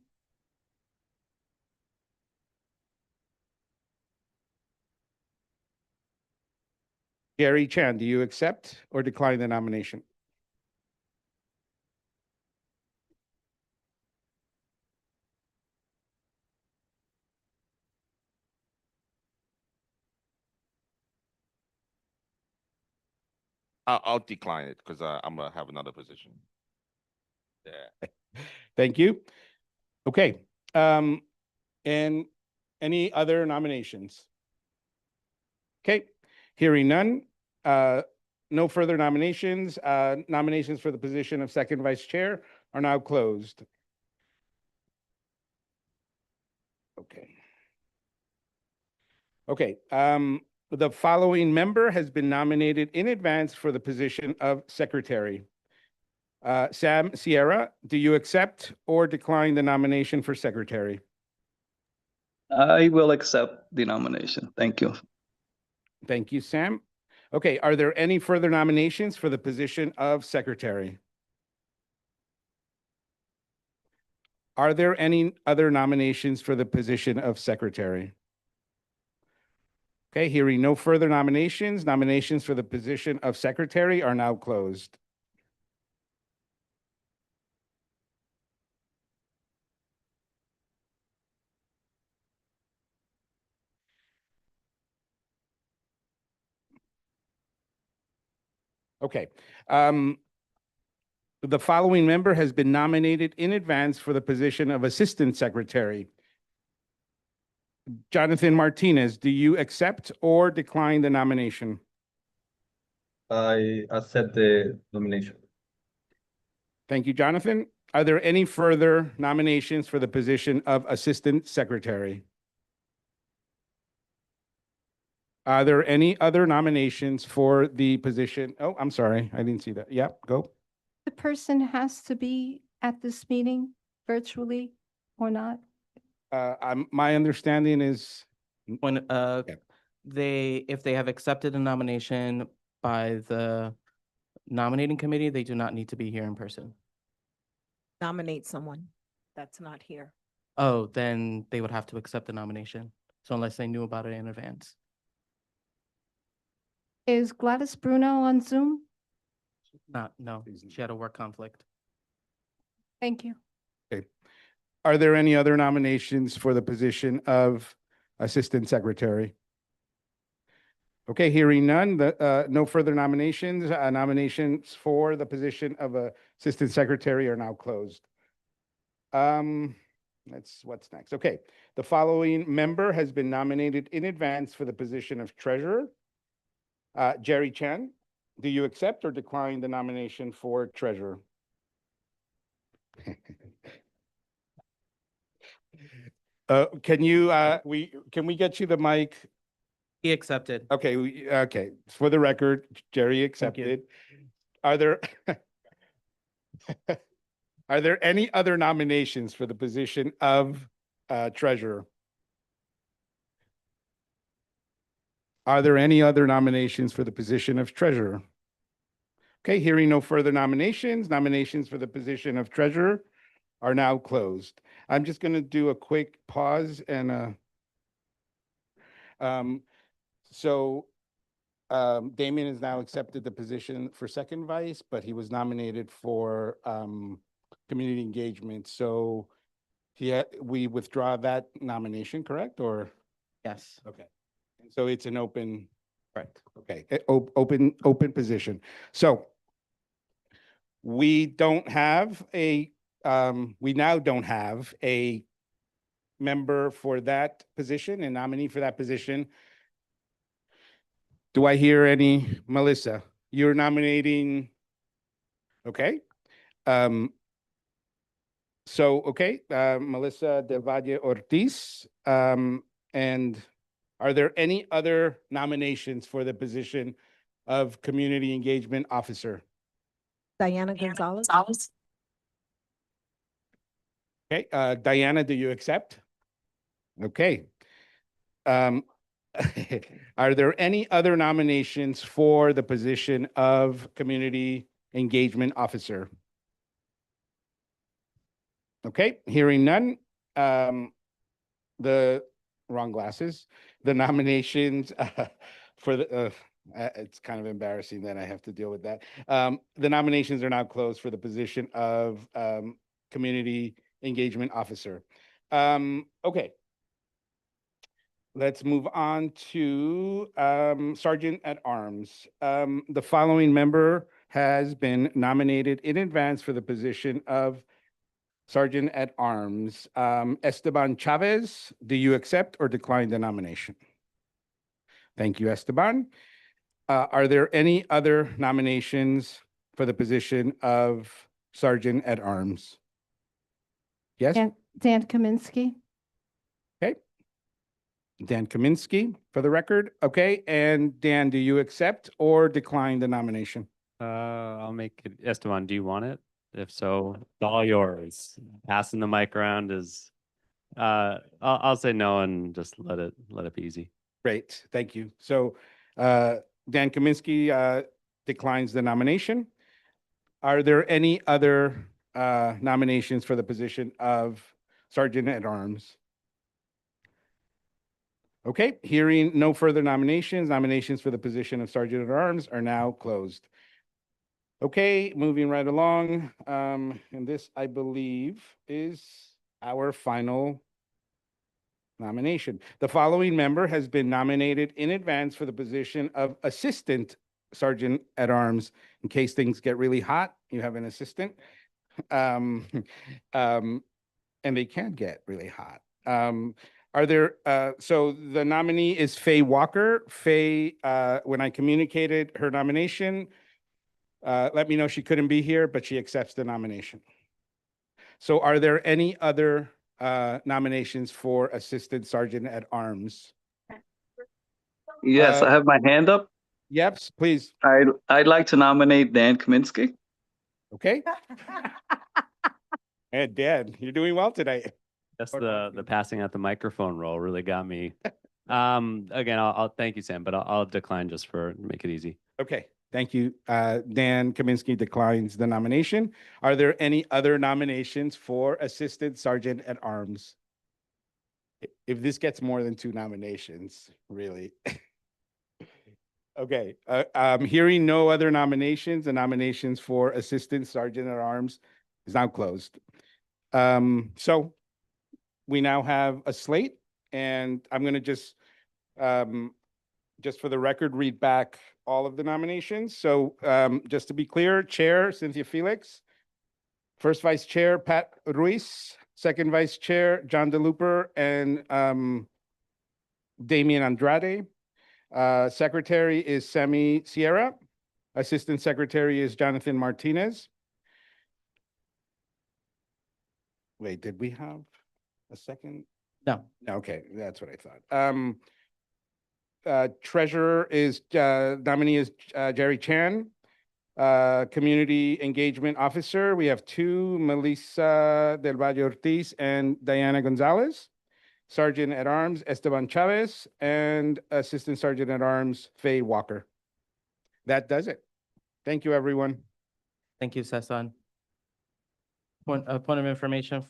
Gary Chan, do you accept or decline the nomination? I'll decline it because I'm gonna have another position. Yeah. Thank you. Okay. And any other nominations? Okay, hearing none. No further nominations. Nominations for the position of second vice chair are now closed. Okay. Okay, the following member has been nominated in advance for the position of secretary. Sam Sierra, do you accept or decline the nomination for secretary? I will accept the nomination. Thank you. Thank you, Sam. Okay, are there any further nominations for the position of secretary? Are there any other nominations for the position of secretary? Okay, hearing no further nominations, nominations for the position of secretary are now closed. Okay. The following member has been nominated in advance for the position of assistant secretary. Jonathan Martinez, do you accept or decline the nomination? I accept the nomination. Thank you, Jonathan. Are there any further nominations for the position of Assistant Secretary? Are there any other nominations for the position? Oh, I'm sorry, I didn't see that. Yep, go. The person has to be at this meeting virtually or not? My understanding is, When, if they have accepted a nomination by the nominating committee, they do not need to be here in person. Nominate someone that's not here. Oh, then they would have to accept the nomination. So unless they knew about it in advance. Is Gladys Bruno on Zoom? No, she had a work conflict. Thank you. okay. Are there any other nominations for the position of Assistant Secretary? Okay, hearing none, no further nominations. Nominations for the position of Assistant Secretary are now closed. What's next. Okay, the following member has been nominated in advance for the position of Treasurer. Jerry Chen, do you accept or decline the nomination for Treasurer? Can we get you the mic? He accepted. Okay, okay. For the record, Jerry accepted. Are there are there any other nominations for the position of Treasurer? Are there any other nominations for the position of Treasurer? Okay, hearing no further nominations, nominations for the position of Treasurer are now closed. I'm just going to do a quick pause and Damien has now accepted the position for second vice, but he was nominated for community engagement. So we withdraw that nomination, correct? Or Yes. okay. And so it's an open, correct? Okay, open position. So we don't have we now don't have a member for that position and nominee for that position. Do I hear any? Melissa, you're nominating, okay. Melissa de Valle Ortiz. And are there any other nominations for the position of Community Engagement Officer? Diana Gonzalez. Okay, Diana, do you accept? Okay. Are there any other nominations for the position of Community Engagement Officer? Okay, hearing none. The wrong glasses. The nominations for the it's kind of embarrassing that I have to deal with that. The nominations are now closed for the position of Community Engagement Officer. Okay. Let's move on to Sergeant at Arms. The following member has been nominated in advance for the position of Sergeant at Arms. Esteban Chavez, do you accept or decline the nomination? Thank you, Esteban. Are there any other nominations for the position of Sergeant at Arms? Yes? Dan Kaminsky. Okay. Dan Kaminsky, for the record. Okay, and Dan, do you accept or decline the nomination? I'll make it. Esteban, do you want it? If so, it's all yours. Passing the mic around is, I'll say no and just let it be easy. Great, thank you. So Dan Kaminsky declines the nomination. Are there any other nominations for the position of Sergeant at Arms? Okay, hearing no further nominations, nominations for the position of Sergeant at Arms are now closed. Okay, moving right along. And this, I believe, is our final nomination. The following member has been nominated in advance for the position of Assistant Sergeant at Arms. In case things get really hot, you have an assistant. And they can get really hot. Are there, so the nominee is Faye Walker. Faye, when I communicated her nomination, let me know she couldn't be here, but she accepts the nomination. So are there any other nominations for Assistant Sergeant at Arms? Yes, I have my hand up. Yep, please. I'd like to nominate Dan Kaminsky. Okay. And Dan, you're doing well today. That's the passing out the microphone role really got me. Again, I'll thank you, Sam, but I'll decline just for make it easy. Okay, thank you. Dan Kaminsky declines the nomination. Are there any other nominations for Assistant Sergeant at Arms? If this gets more than 2 nominations, really. Okay, hearing no other nominations, the nominations for Assistant Sergeant at Arms is now closed. So we now have a slate, and I'm going to just for the record, read back all of the nominations. So just to be clear, Chair, Cynthia Felix. First Vice Chair, Pat Ruiz. Second Vice Chair, John DeLuper and Damian Andrade. Secretary is Semi Sierra. Assistant Secretary is Jonathan Martinez. Wait, did we have a second? No. Okay, that's what I thought. Treasurer is, nominee is Jerry Chan. Community Engagement Officer, we have 2, Melissa Del Valle Ortiz and Diana Gonzalez. Sergeant at Arms, Esteban Chavez, and Assistant Sergeant at Arms, Faye Walker. That does it. Thank you, everyone. Thank you, Sasan. Point of information.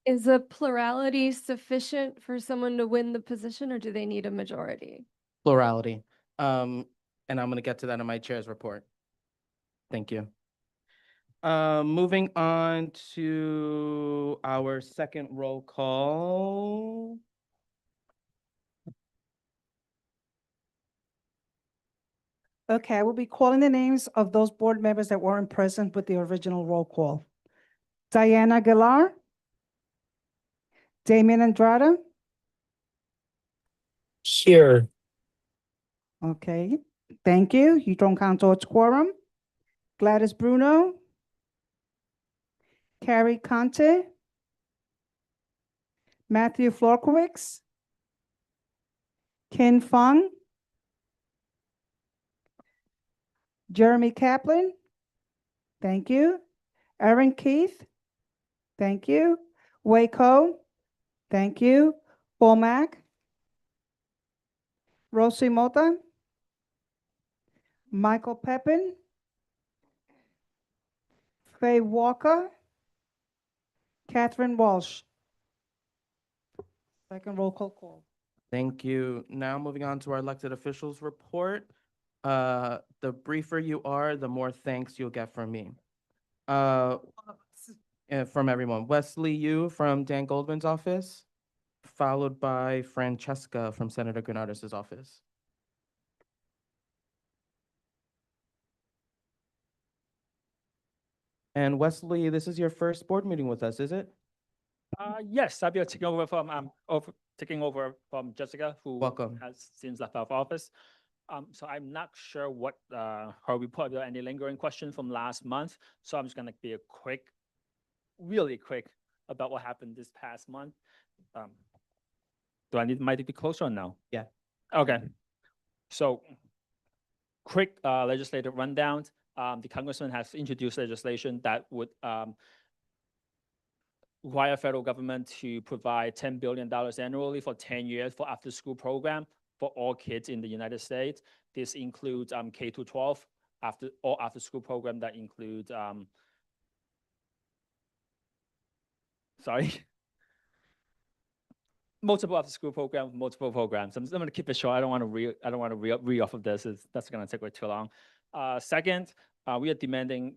Is a plurality sufficient for someone to win the position, or do they need a majority? Plurality. And I'm going to get to that in my chair's report. Thank you. Moving on to our second roll call. Okay, I will be calling the names of those board members that weren't present with the original roll call. Diana Aguilar. Damian Andrade. Here. Okay, thank you. You don't count towards quorum. Gladys Bruno. Carrie Conte. Matthew Florkowicz. Ken Fung. Jeremy Kaplan. Thank you. Aaron Keith. Thank you. Waco. Thank you. Paul Mack. Rosie Mota. Michael Pepin. Faye Walker. Catherine Walsh. Second roll call. Thank you. Now moving on to our elected officials report. The briefer you are, the more thanks you'll get from me. From everyone. Wesley Yu from Dan Goldman's office, followed by Francesca from Senator Granardis' office. And Wesley, this is your first board meeting with us, is it? Yes, I'll be taking over from Jessica, who Welcome. has since left out of office. So I'm not sure what her report, any lingering questions from last month. So I'm just gonna be really quick about what happened this past month. Do I need my to be closer or no? Yeah. Okay. So quick legislative rundown. The congressman has introduced legislation that would require federal government to provide $10 billion annually for 10 years for after-school program for all kids in the United States. This includes K to 12 after-school program that includes multiple after-school programs, multiple programs. I'm going to keep it short. I don't want to read off of this. That's going to take way too long. Second, we are demanding.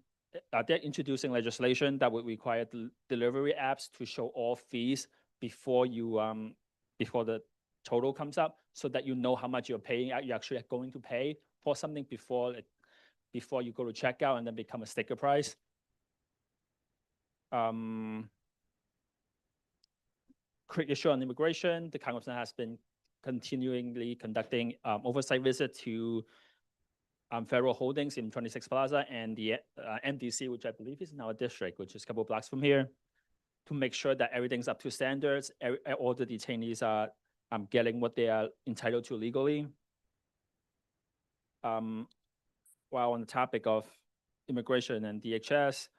They're introducing legislation that would require delivery apps to show all fees before the total comes up, so that you know how much you're paying. You're actually going to pay for something before you go to checkout and then become a sticker price. Quick issue on immigration. The congressman has been continually conducting oversight visits to federal holdings in 26 Plaza and the MDC, which I believe is now a district, which is a couple blocks from here, to make sure that everything's up to standards. All the detainees are getting what they are entitled to legally. While on the topic of immigration and DHS,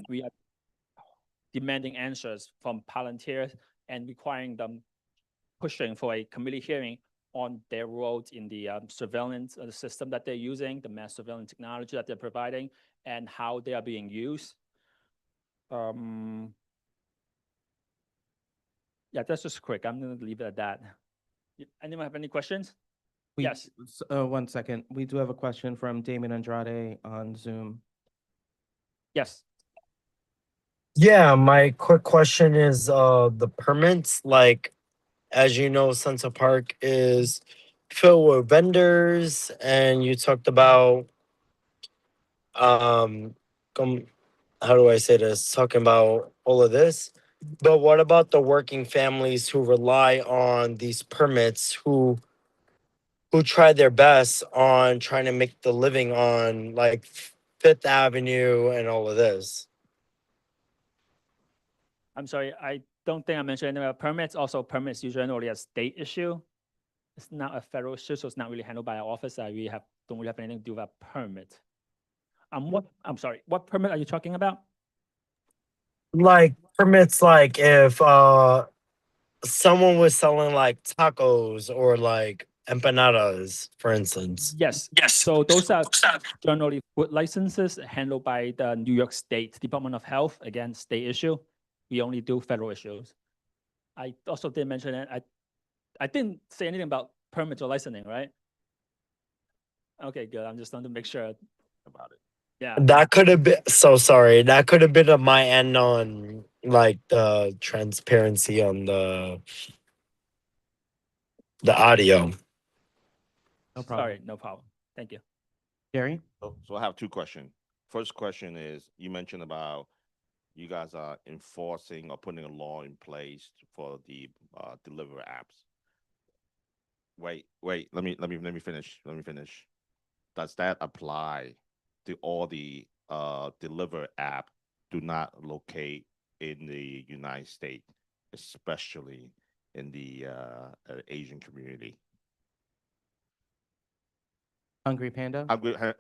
we are demanding answers from volunteers and requiring them, pushing for a committee hearing on their roles in the surveillance system that they're using, the mass surveillance technology that they're providing, and how they are being used. Yeah, that's just quick. I'm going to leave it at that. Anyone have any questions? Yes. 1 second. We do have a question from Damon Andrade on Zoom. Yes. Yeah, my quick question is the permits, like as you know, Sunset Park is filled with vendors, and you talked about um how do I say this? Talking about all of this. But what about the working families who rely on these permits, who try their best on trying to make the living on like Fifth Avenue and all of this? I'm sorry, I don't think I mentioned anything about permits. Also, permits usually only a state issue. It's not a federal issue, so it's not really handled by our office. I really don't really have anything to do with a permit. I'm sorry, what permit are you talking about? Like permits, like if someone was selling like tacos or like empanadas, for instance. Yes. So those are generally food licenses handled by the New York State Department of Health. Again, state issue. We only do federal issues. I also did mention it. I didn't say anything about permits or licensing, right? Okay, good. I'm just trying to make sure about it. Yeah. That could have been so sorry. That could have been on my end on like the transparency on the audio. No problem. Sorry, no problem. Thank you. Gary? So I have two questions. First question is, you mentioned about you guys are enforcing or putting a law in place for the delivery apps. Wait, let me finish. Does that apply to all the deliver app do not locate in the United States, especially in the Asian community? Hungry Panda?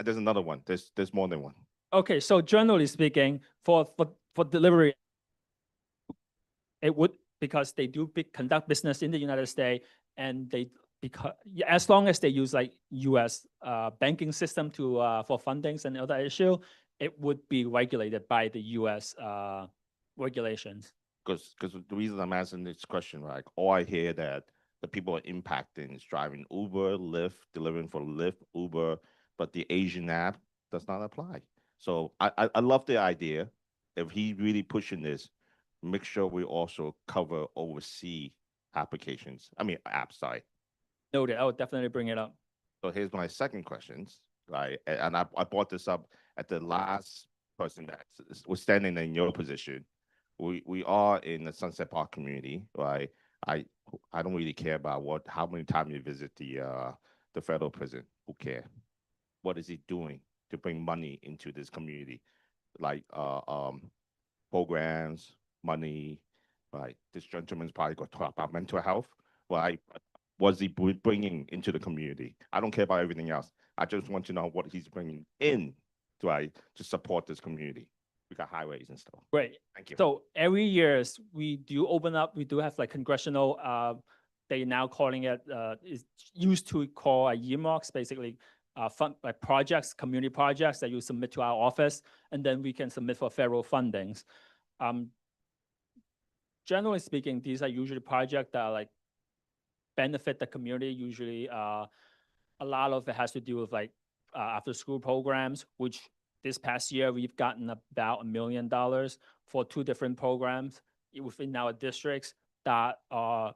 There's another one. There's more than one. Okay, so generally speaking, for delivery, it would, because they do conduct business in the United States, and as long as they use like U.S. Banking system to for fundings and other issue, it would be regulated by the U.S. Regulations. Because the reason I'm asking this question, right? All I hear that the people are impacting is driving Uber, Lyft, delivering for Lyft, Uber, but the Asian app does not apply. So I love the idea. If he really pushing this, make sure we also cover overseas applications. I mean, apps, sorry. Noted. I would definitely bring it up. So here's my second questions, right? And I brought this up at the last person that was standing in your position. We are in the Sunset Park community, right? I don't really care about how many times you visit the federal prison. Who care? What is he doing to bring money into this community? Like programs, money, right? This gentleman's probably going to talk about mental health, right? Was he bringing into the community? I don't care about everything else. I just want to know what he's bringing in, right, to support this community. We got highways and stuff. Great. Thank you. So every year we do open up. We do have like congressional. They now calling it is used to call earmarks, basically fund like projects, community projects that you submit to our office, and then we can submit for federal fundings. Generally speaking, these are usually projects that are like benefit the community. Usually, a lot of it has to do with like after school programs, which this past year we've gotten about $1 million for 2 different programs within our districts that are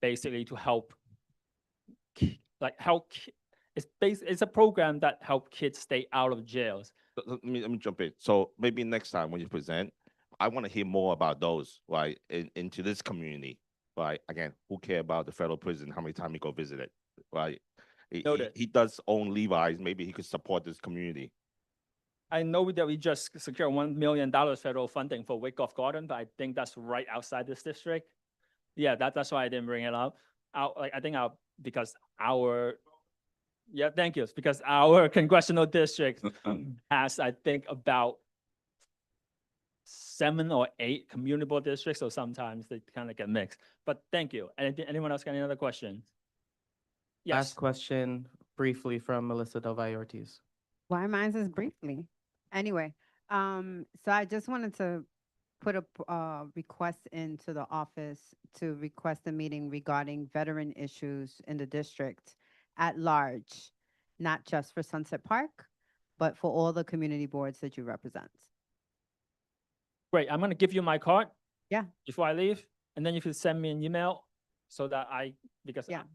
basically to help it's a program that help kids stay out of jails. Let me jump in. So maybe next time when you present, I want to hear more about those, right, into this community, right? Again, who care about the federal prison? How many times you go visit it, right? Noted. He does own Levi's. Maybe he could support this community. I know that we just secured $1 million federal funding for Wyckoff Garden, but I think that's right outside this district. Yeah, that's why I didn't bring it up. Because our, yeah, thank you. It's because our congressional district has, I think, about 7 or 8 community board districts, so sometimes they kind of get mixed. But thank you. Anyone else got any other questions? Yes. Last question, briefly from Melissa Del Valle Ortiz. Why mine is briefly? Anyway, so I just wanted to put a request into the office to request a meeting regarding veteran issues in the district at large, not just for Sunset Park, but for all the community boards that you represent. Great. I'm going to give you my card. Yeah. Before I leave, and then you can send me an email so that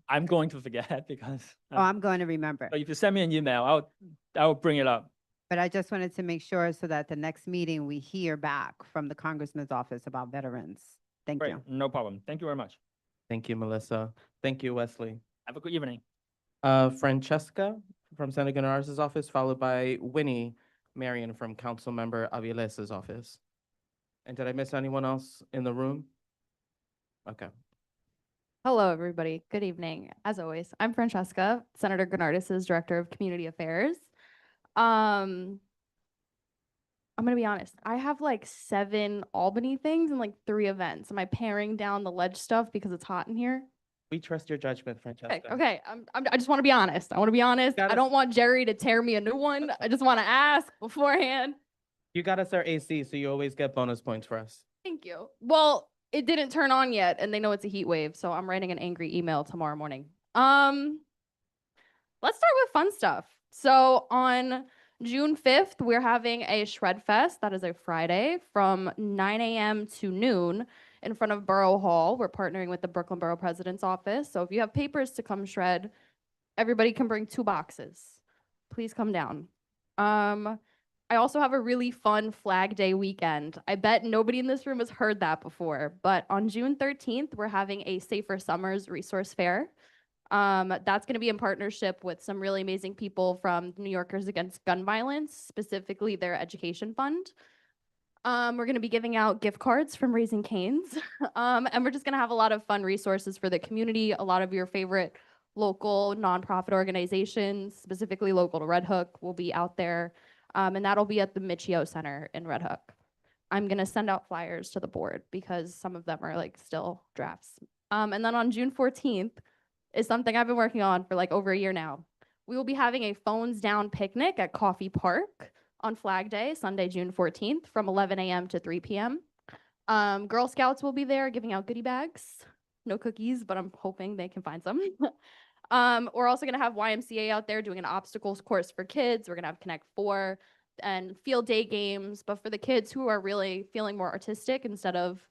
I'm going to forget because. Oh, I'm going to remember. But if you send me an email, I'll bring it up. But I just wanted to make sure so that the next meeting we hear back from the Congressman's office about veterans. Thank Great. you. No problem. Thank you very much. Thank you, Melissa. Thank you, Wesley. Have a good evening. Francesca from Senator Ganares' office, followed by Winnie Marion from Councilmember Aviles' office. And did I miss anyone else in the room? Okay. Hello, everybody. Good evening. As always, I'm Francesca, Senator Ganares' Director of Community Affairs. I'm going to be honest. I have like 7 Albany things and like 3 events. Am I paring down the ledge stuff because it's hot in here? We trust your judgment, Francesca. Okay. I just want to be honest. I want to be honest. I don't want Jerry to tear me a new one. I just want to ask beforehand. You got us our AC, so you always get bonus points for us. Thank you. Well, it didn't turn on yet, and they know it's a heat wave, so I'm writing an angry email tomorrow morning. Let's start with fun stuff. So on June 5th, we're having a Shred Fest. That is a Friday from 9 a.m. to noon in front of Borough Hall. We're partnering with the Brooklyn Borough President's Office. So if you have papers to come shred, everybody can bring 2 boxes. Please come down. I also have a really fun Flag Day weekend. I bet nobody in this room has heard that before, but on June 13th, we're having a Safer Summers Resource Fair. That's going to be in partnership with some really amazing people from New Yorkers Against Gun Violence, specifically their education fund. We're going to be giving out gift cards from Raising Cane's, and we're just going to have a lot of fun resources for the community. A lot of your favorite local nonprofit organizations, specifically local to Red Hook, will be out there. And that'll be at the Michio Center in Red Hook. I'm going to send out flyers to the board because some of them are like still drafts. And then on June 14th is something I've been working on for like over a year now. We will be having a phones down picnic at Coffee Park on Flag Day, Sunday, June 14th from 11 a.m. to 3 p.m. Girl Scouts will be there giving out goodie bags. No cookies, but I'm hoping they can find some. We're also going to have YMCA out there doing an obstacles course for kids. We're going to have Connect 4 and field day games. But for the kids who are really feeling more artistic instead of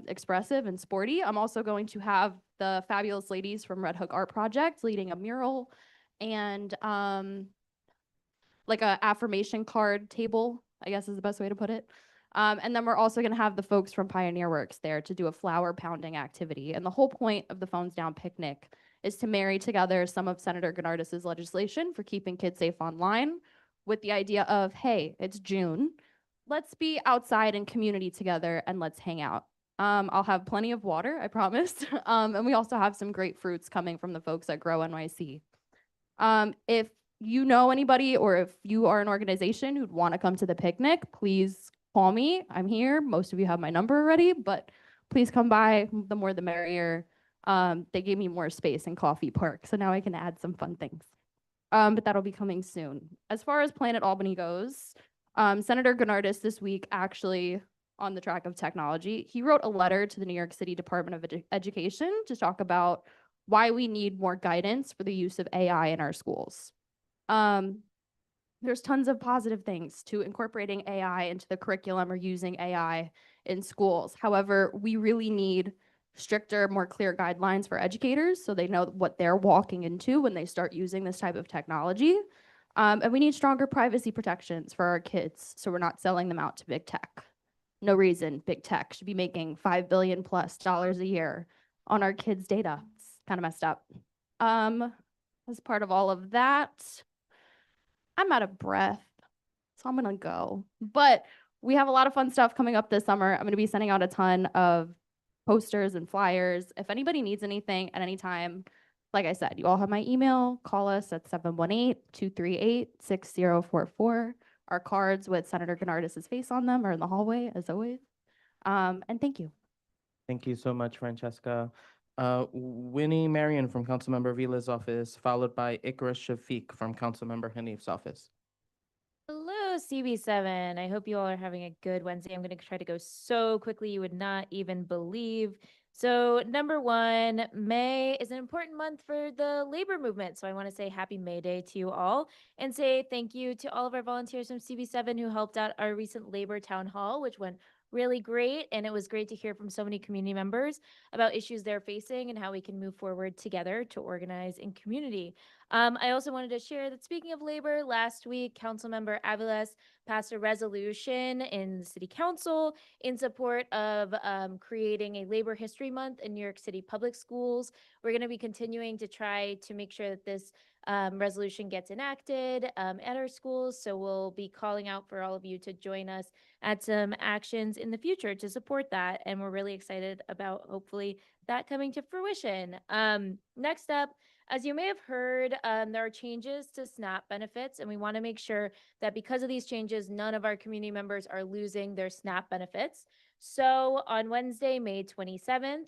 expressive and sporty, I'm also going to have the fabulous ladies from Red Hook Art Project leading a mural and like a affirmation card table, I guess is the best way to put it. And then we're also going to have the folks from Pioneer Works there to do a flower pounding activity. And the whole point of the Phones Down picnic is to marry together some of Senator Ganares' legislation for keeping kids safe online with the idea of, hey, it's June. Let's be outside in community together and let's hang out. I'll have plenty of water, I promise. And we also have some great fruits coming from the folks at Grow NYC. If you know anybody or if you are an organization who'd want to come to the picnic, please call me. I'm here. Most of you have my number already, but please come by. The more the merrier. They gave me more space in Coffee Park, so now I can add some fun things. But that'll be coming soon. As far as Planet Albany goes, Senator Ganares this week, actually on the track of technology, he wrote a letter to the New York City Department of Education to talk about why we need more guidance for the use of AI in our schools. There's tons of positive things to incorporating AI into the curriculum or using AI in schools. However, we really need stricter, more clear guidelines for educators so they know what they're walking into when they start using this type of technology. And we need stronger privacy protections for our kids so we're not selling them out to big tech. No reason big tech should be making $5 billion plus a year on our kids' data. It's kind of messed up. as part of all of that. I'm out of breath, so I'm gonna go. But we have a lot of fun stuff coming up this summer. I'm gonna be sending out a ton of posters and flyers. If anybody needs anything at any time, like I said, you all have my email. Call us at 718-238-6044. Our cards with Senator Gennardis's face on them are in the hallway, as always. And thank you. Thank you so much, Francesca. Winnie Marion from Councilmember Vila's office, followed by Ikra Shafiq from Councilmember Hanif's office. Hello, CB7. I hope you all are having a good Wednesday. I'm going to try to go so quickly you would not even believe. So, number one, May is an important month for the labor movement. So, I want to say happy May Day to you all and say thank you to all of our volunteers from CB7 who helped out our recent labor town hall, which went really great. And it was great to hear from so many community members about issues they're facing and how we can move forward together to organize in community. I also wanted to share that speaking of labor, last week, Councilmember Aviles passed a resolution in the City Council in support of creating a Labor History Month in New York City public schools. We're going to be continuing to try to make sure that this resolution gets enacted at our schools. So we'll be calling out for all of you to join us at some actions in the future to support that. And we're really excited about hopefully that coming to fruition. Next up, as you may have heard, there are changes to SNAP benefits, and we want to make sure that because of these changes, none of our community members are losing their SNAP benefits. So on Wednesday, May 27th,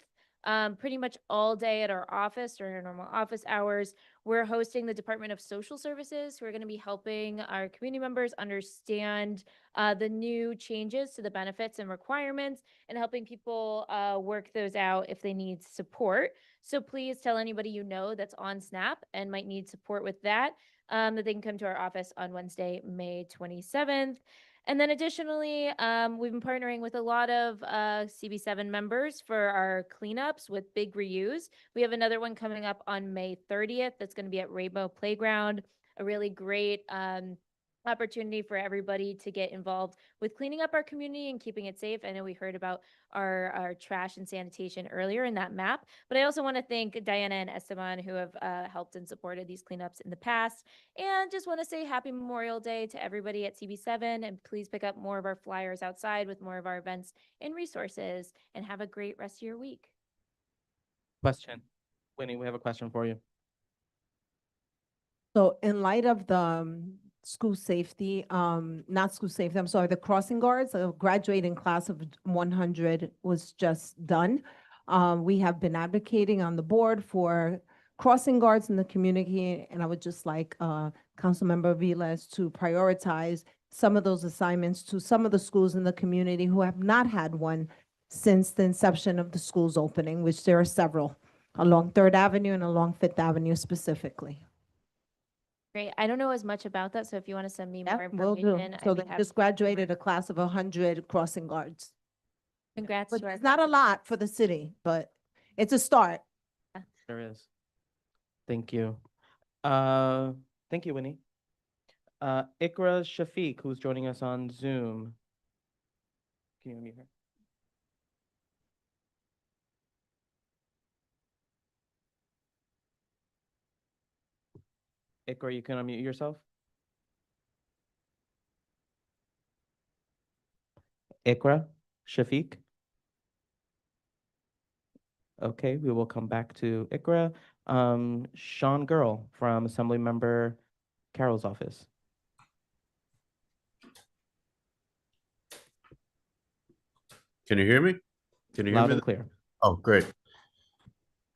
pretty much all day at our office during our normal office hours, we're hosting the Department of Social Services, who are going to be helping our community members understand the new changes to the benefits and requirements and helping people work those out if they need support. So please tell anybody you know that's on SNAP and might need support with that, that they can come to our office on Wednesday, May 27th. And then additionally, we've been partnering with a lot of CB7 members for our cleanups with Big Reuse. We have another one coming up on May 30th that's going to be at Rainbow Playground, a really great opportunity for everybody to get involved with cleaning up our community and keeping it safe. I know we heard about our trash and sanitation earlier in that map, but I also want to thank Diana and Esteban who have helped and supported these cleanups in the past. And just want to say happy Memorial Day to everybody at CB7, and please pick up more of our flyers outside with more of our events and resources, and have a great rest of your week. Question. Winnie, we have a question for you. So in light of the school safety, not school safety, I'm sorry, the crossing guards, a graduating class of 100 was just done. We have been advocating on the board for crossing guards in the community, and I would just like Councilmember Vilas to prioritize some of those assignments to some of the schools in the community who have not had one since the inception of the school's opening, which there are several along 3rd Avenue and along 5th Avenue specifically. Great. I don't know as much about that, so if you want to send me more Will do. information, So I'd be they happy. just graduated a class of 100 crossing guards. Congrats But to our it's not a lot for the city, but it's a start. There is. Thank you. Thank you, Winnie. Ikra Shafiq, who's joining us on Zoom. Can you unmute her? Ikra, you can unmute yourself. Ikra Shafiq. Okay, we will come back to Ikra. Sean Girl from Assemblymember Carroll's office. Can you hear me? Can you hear Loud me? and clear. Oh, great.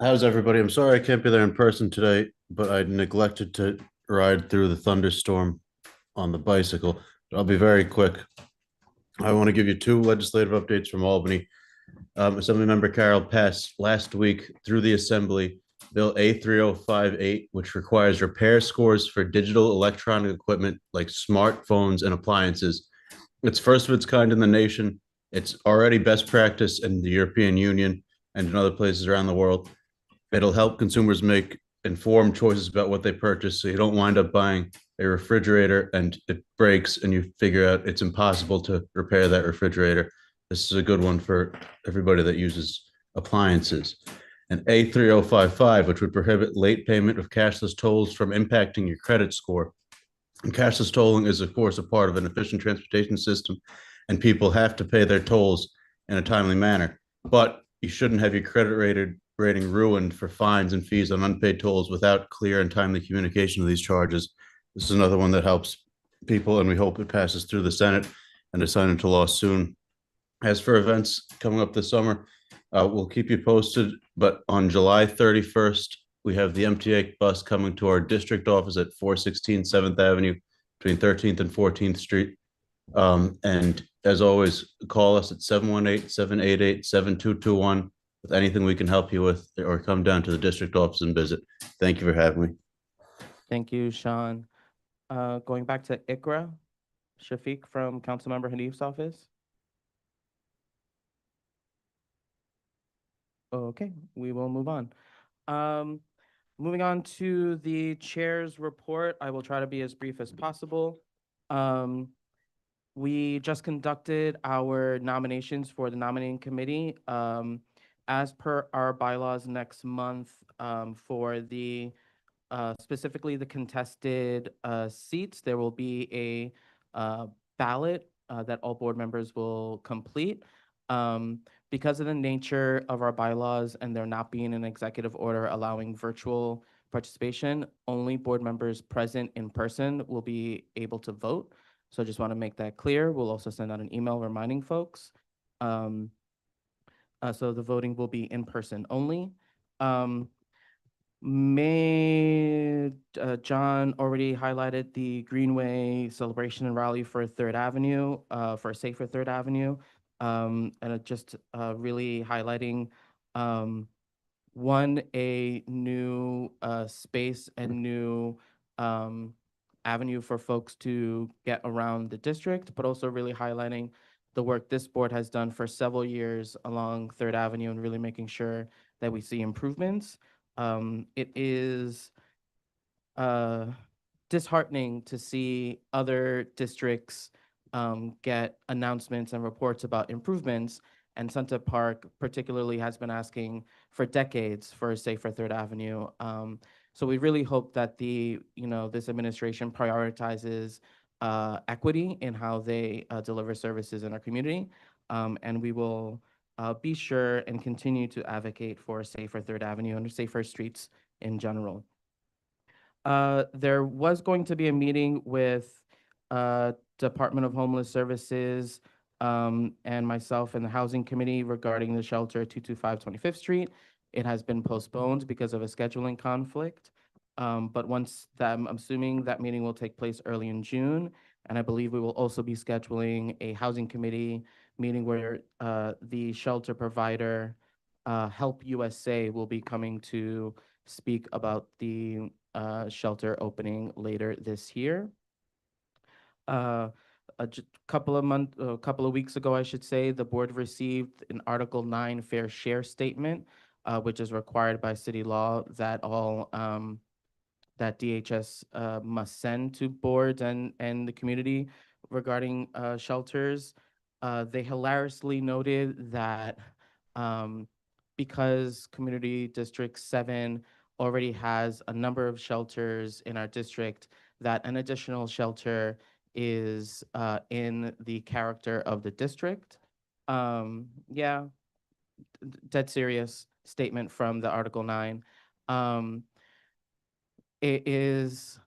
How's everybody? I'm sorry I can't be there in person today, but I neglected to ride through the thunderstorm on the bicycle. I'll be very quick. I want to give you 2 legislative updates from Albany. Assemblymember Carroll passed last week through the Assembly Bill A3058, which requires repair scores for digital electronic equipment like smartphones and appliances. It's first of its kind in the nation. It's already best practice in the European Union and in other places around the world. It'll help consumers make informed choices about what they purchase, so you don't wind up buying a refrigerator and it breaks and you figure out it's impossible to repair that refrigerator. This is a good one for everybody that uses appliances. and A3055, which would prohibit late payment of cashless tolls from impacting your credit score. And cashless tolling is, of course, a part of an efficient transportation system, and people have to pay their tolls in a timely manner. But you shouldn't have your rating ruined for fines and fees on unpaid tolls without clear and timely communication of these charges. This is another one that helps people, and we hope it passes through the Senate and is signed into law soon. As for events coming up this summer, we'll keep you posted, but on July 31st, we have the MTA bus coming to our district office at 416 7th Avenue between 13th and 14th Street. And as always, call us at 718-788-7221 with anything we can help you with, or come down to the district office and visit. Thank you for having me. Thank you, Sean. Going back to ICRA, Shafiq from Councilmember Hanif's office. Okay, we will move on. Moving on to the chair's report, I will try to be as brief as possible. We just conducted our nominations for the nominating committee. As per our bylaws next month, for the specifically the contested seats, there will be a ballot that all board members will complete. Because of the nature of our bylaws and there not being an executive order allowing virtual participation, only board members present in person will be able to vote. So I just want to make that clear. We'll also send out an email reminding folks. So the voting will be in person only. John already highlighted the Greenway celebration and rally for Third Avenue, for a safer Third Avenue. And just really highlighting one, a new space and new avenue for folks to get around the district, but also really highlighting the work this board has done for several years along Third Avenue and really making sure that we see improvements. It is disheartening to see other districts get announcements and reports about improvements, and Sunset Park particularly has been asking for decades for a safer Third Avenue. So we really hope that this administration prioritizes equity in how they deliver services in our community, and we will be sure and continue to advocate for a safer Third Avenue and safer streets in general. There was going to be a meeting with Department of Homeless Services and myself and the Housing Committee regarding the shelter at 225 25th Street. It has been postponed because of a scheduling conflict. But I'm assuming that meeting will take place early in June. And I believe we will also be scheduling a Housing Committee meeting where the shelter provider, Help USA, will be coming to speak about the shelter opening later this year. A couple of weeks ago, I should say, the board received an Article 9 fair share statement, which is required by city law that all that DHS must send to boards and the community regarding shelters. They hilariously noted that because Community District 7 already has a number of shelters in our district, that an additional shelter is in the character of the district. Yeah, dead serious statement from the Article 9. It is,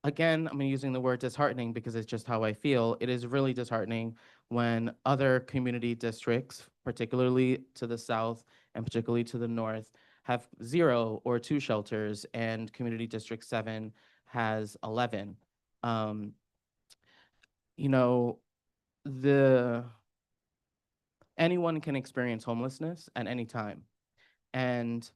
again, I'm using the word disheartening because it's just how I feel. It is really disheartening when other community districts, particularly to the south and particularly to the north, have 0 or 2 shelters, and Community District 7 has 11. Anyone can experience homelessness at any time, and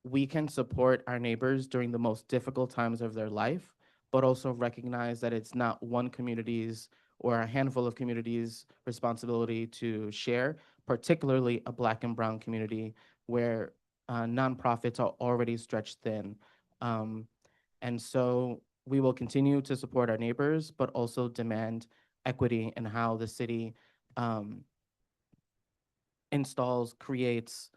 we can support our neighbors during the most difficult times of their life, but also recognize that it's not one community's or a handful of communities' responsibility to share, particularly a Black and Brown community where nonprofits are already stretched thin. And so we will continue to support our neighbors, but also demand equity in how the city creates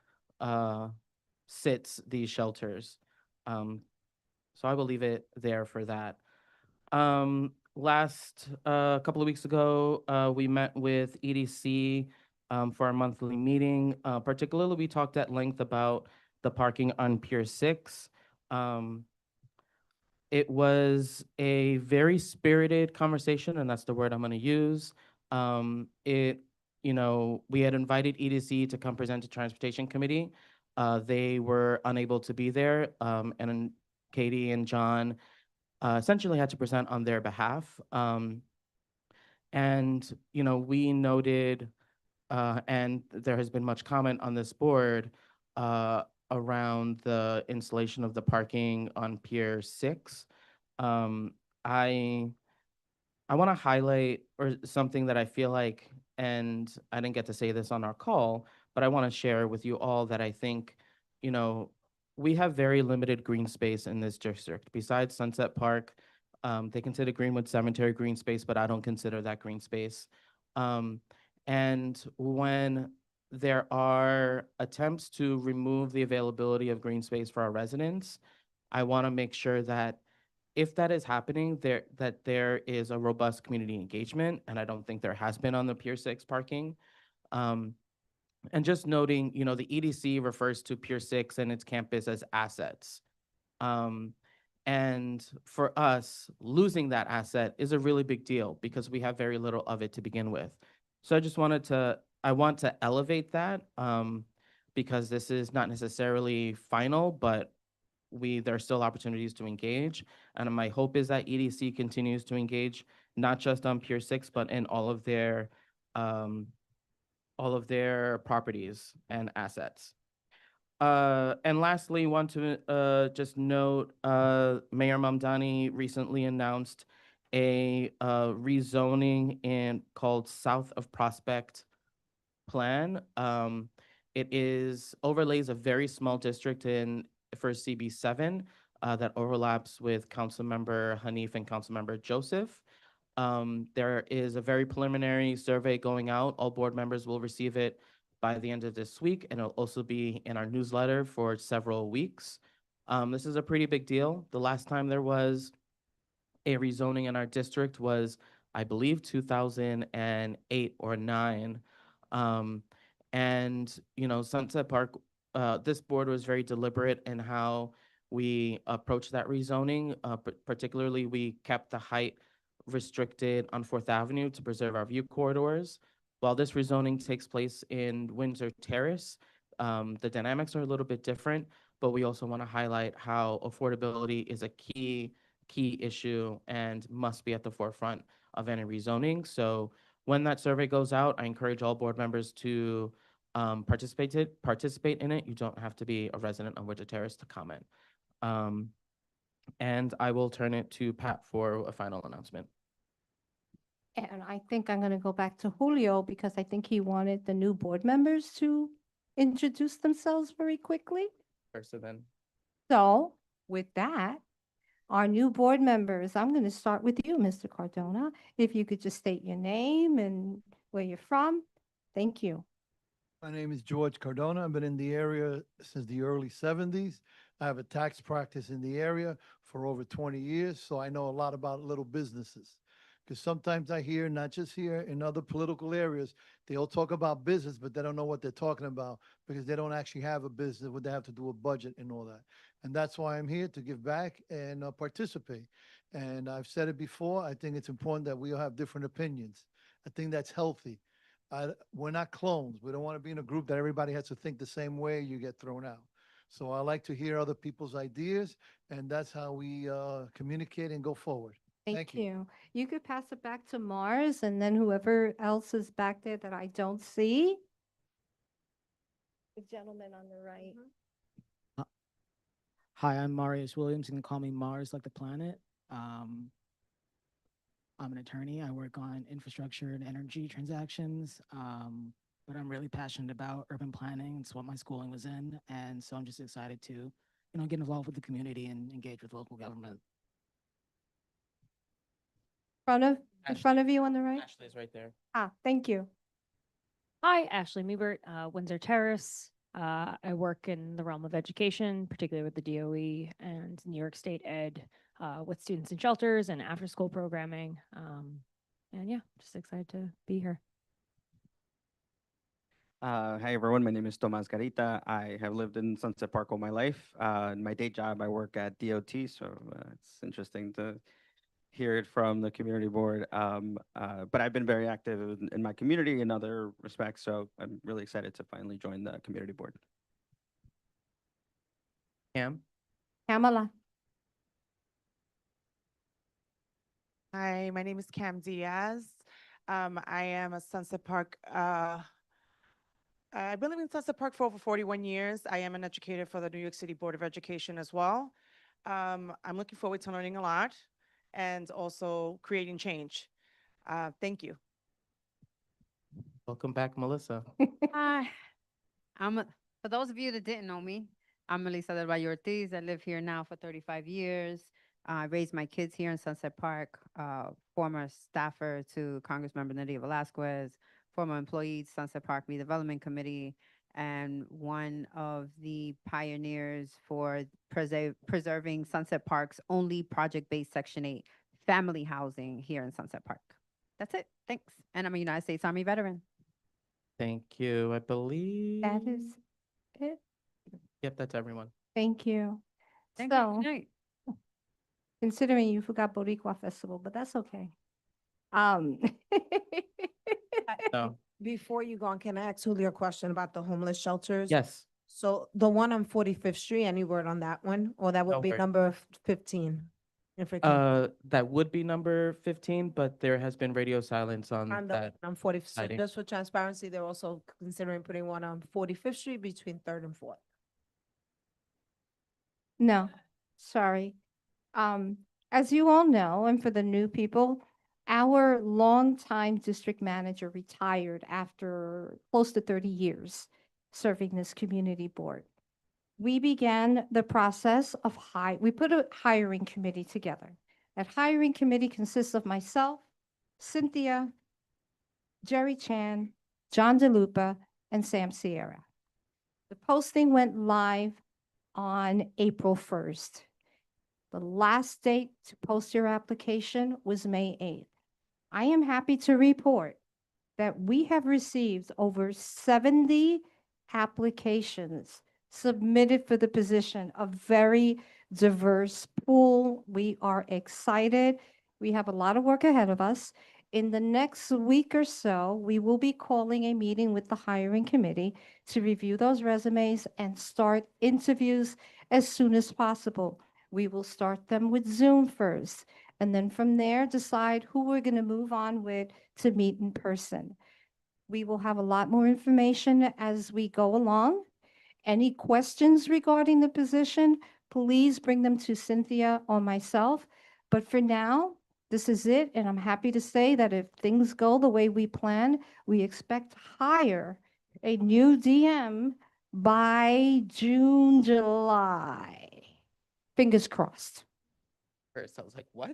sits these shelters. So I will leave it there for that. Last couple of weeks ago, we met with EDC for our monthly meeting. Particularly, we talked at length about the parking on Pier 6. It was a very spirited conversation, and that's the word I'm going to use. We had invited EDC to come present to Transportation Committee. They were unable to be there, and Katie and John essentially had to present on their behalf. We noted, and there has been much comment on this board around the installation of the parking on Pier 6. I want to highlight something that I feel like, and I didn't get to say this on our call, but I want to share with you all that I think, we have very limited green space in this district. Besides Sunset Park, they consider Greenwood Cemetery green space, but I don't consider that green space. And when there are attempts to remove the availability of green space for our residents, I want to make sure that if that is happening, there is a robust community engagement, and I don't think there has been on the Pier 6 parking. And just noting, the EDC refers to Pier 6 and its campus as assets. And for us, losing that asset is a really big deal because we have very little of it to begin with. So I want to elevate that because this is not necessarily final, but there are still opportunities to engage. And my hope is that EDC continues to engage, not just on Pier 6, but in all of their properties and assets. And lastly, want to just note, Mayor Mamdani recently announced a rezoning called South of Prospect plan. It overlays a very small district for CB7 that overlaps with Councilmember Hanif and Councilmember Joseph. There is a very preliminary survey going out. All board members will receive it by the end of this week, and it'll also be in our newsletter for several weeks. This is a pretty big deal. The last time there was a rezoning in our district was, I believe, 2008 or 9. Sunset Park, this board was very deliberate in how we approached that rezoning. Particularly, we kept the height restricted on 4th Avenue to preserve our view corridors. While this rezoning takes place in Windsor Terrace, the dynamics are a little bit different, but we also want to highlight how affordability is a key issue and must be at the forefront of any rezoning. So when that survey goes out, I encourage all board members to participate in it. You don't have to be a resident of Windsor Terrace to comment. And I will turn it to Pat for a final announcement. And I think I'm going to go back to Julio because I think he wanted the new board members to introduce themselves very quickly. First of then. So with that, our new board members, I'm going to start with you, Mr. Cardona. If you could just state your name and where you're from. Thank you. My name is George Cardona. I've been in the area since the early 70s. I have a tax practice in the area for over 20 years, so I know a lot about little businesses. Because sometimes I hear, not just here, in other political areas, they all talk about business, but they don't know what they're talking about because they don't actually have a business where they have to do a budget and all that. And that's why I'm here to give back and participate. And I've said it before, I think it's important that we all have different opinions. I think that's healthy. We're not clones. We don't want to be in a group that everybody has to think the same way, you get thrown out. So I like to hear other people's ideas, and that's how we communicate and go forward. Thank you. You could pass it back to Mars and then whoever else is back there that I don't see. The gentleman on the right. Hi, I'm Marius Williams. You can call me Mars, like the planet. I'm an attorney. I work on infrastructure and energy transactions, but I'm really passionate about urban planning. It's what my schooling was in, and so I'm just excited to, get involved with the community and engage with local government. In front of you on the right? Ashley's right there. Thank you. Hi, Ashley Mebert, Windsor Terrace. I work in the realm of education, particularly with the DOE and New York State Ed, with students in shelters and after-school programming. And yeah, just excited to be here. Hi everyone, my name is Tomas Garita. I have lived in Sunset Park all my life. In my day job, I work at DOT, so it's interesting to hear it from the community board. But I've been very active in my community in other respects, so I'm really excited to finally join the community board. Cam? Pamela. Hi, my name is Cam Diaz. I am a Sunset Park. I've been living in Sunset Park for over 41 years. I am an educator for the New York City Board of Education as well. I'm looking forward to learning a lot and also creating change. Thank you. Welcome back, Melissa. Hi, for those of you that didn't know me, I'm Melissa del Valle Ortiz. I live here now for 35 years. I raised my kids here in Sunset Park, former staffer to Congressmember Nydia Velasquez, former employee to Sunset Park Redevelopment Committee, and one of the pioneers for preserving Sunset Park's only project-based Section 8 family housing here in Sunset Park. That's it. Thanks. And I'm a United States Army veteran. Thank you. I believe. That is it. Yep, that's everyone. Thank you. Thank you. So, Good night. considering you forgot Boricua Festival, but that's okay. No. Before you go on, can I ask Julia a question about the homeless shelters? Yes. So the one on 45th Street, any word on that one? Or that would No be word. number 15? If it can, That would be number 15, but there has been radio silence on on the, that. on 40th, so sighting. just for transparency, they're also considering putting one on 45th Street between 3rd and 4th. No, sorry. As you all know, and for the new people, our longtime district manager retired after close to 30 years serving this community board. We began the process of we put a hiring committee together. That hiring committee consists of myself, Cynthia, Jerry Chan, John DeLupa, and Sam Sierra. The posting went live on April 1st. The last date to post your application was May 8th. I am happy to report that we have received over 70 applications submitted for the position, a very diverse pool. We are excited. We have a lot of work ahead of us. In the next week or so, we will be calling a meeting with the hiring committee to review those resumes and start interviews as soon as possible. We will start them with Zoom first, and then from there, decide who we're going to move on with to meet in person. We will have a lot more information as we go along. Any questions regarding the position, please bring them to Cynthia or myself. But for now, this is it, and I'm happy to say that if things go the way we plan, we expect to hire a new DM by June, July. Fingers crossed. First, I was like, what?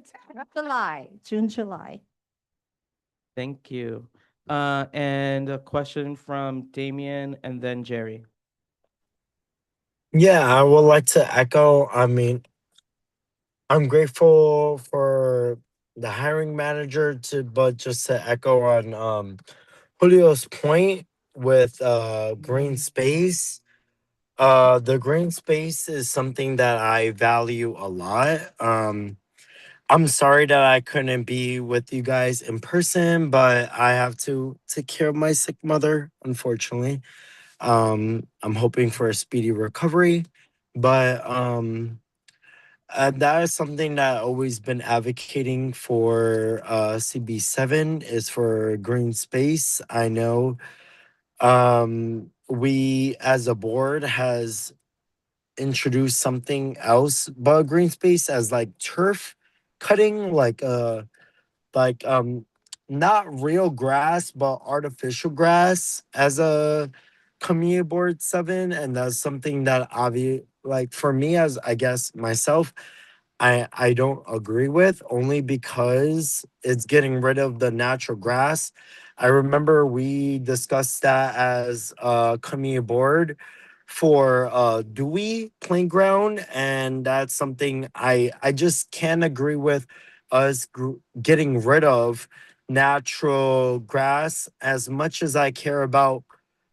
June, July. Thank you. And a question from Damien and then Jerry. Yeah, I would like to echo. I mean, I'm grateful for the hiring manager but just to echo on Julio's point with green space. The green space is something that I value a lot. I'm sorry that I couldn't be with you guys in person, but I have to take care of my sick mother, unfortunately. I'm hoping for a speedy recovery, but that is something that I've always been advocating for CB7 is for green space. I know we as a board has introduced something else but green space as like turf cutting, like not real grass but artificial grass as a community board 7, and that's something that like for me as I guess myself I don't agree with, only because it's getting rid of the natural grass. I remember we discussed that as a community board for Dewey Playground, and that's something I just can't agree with us getting rid of natural grass as much as I care about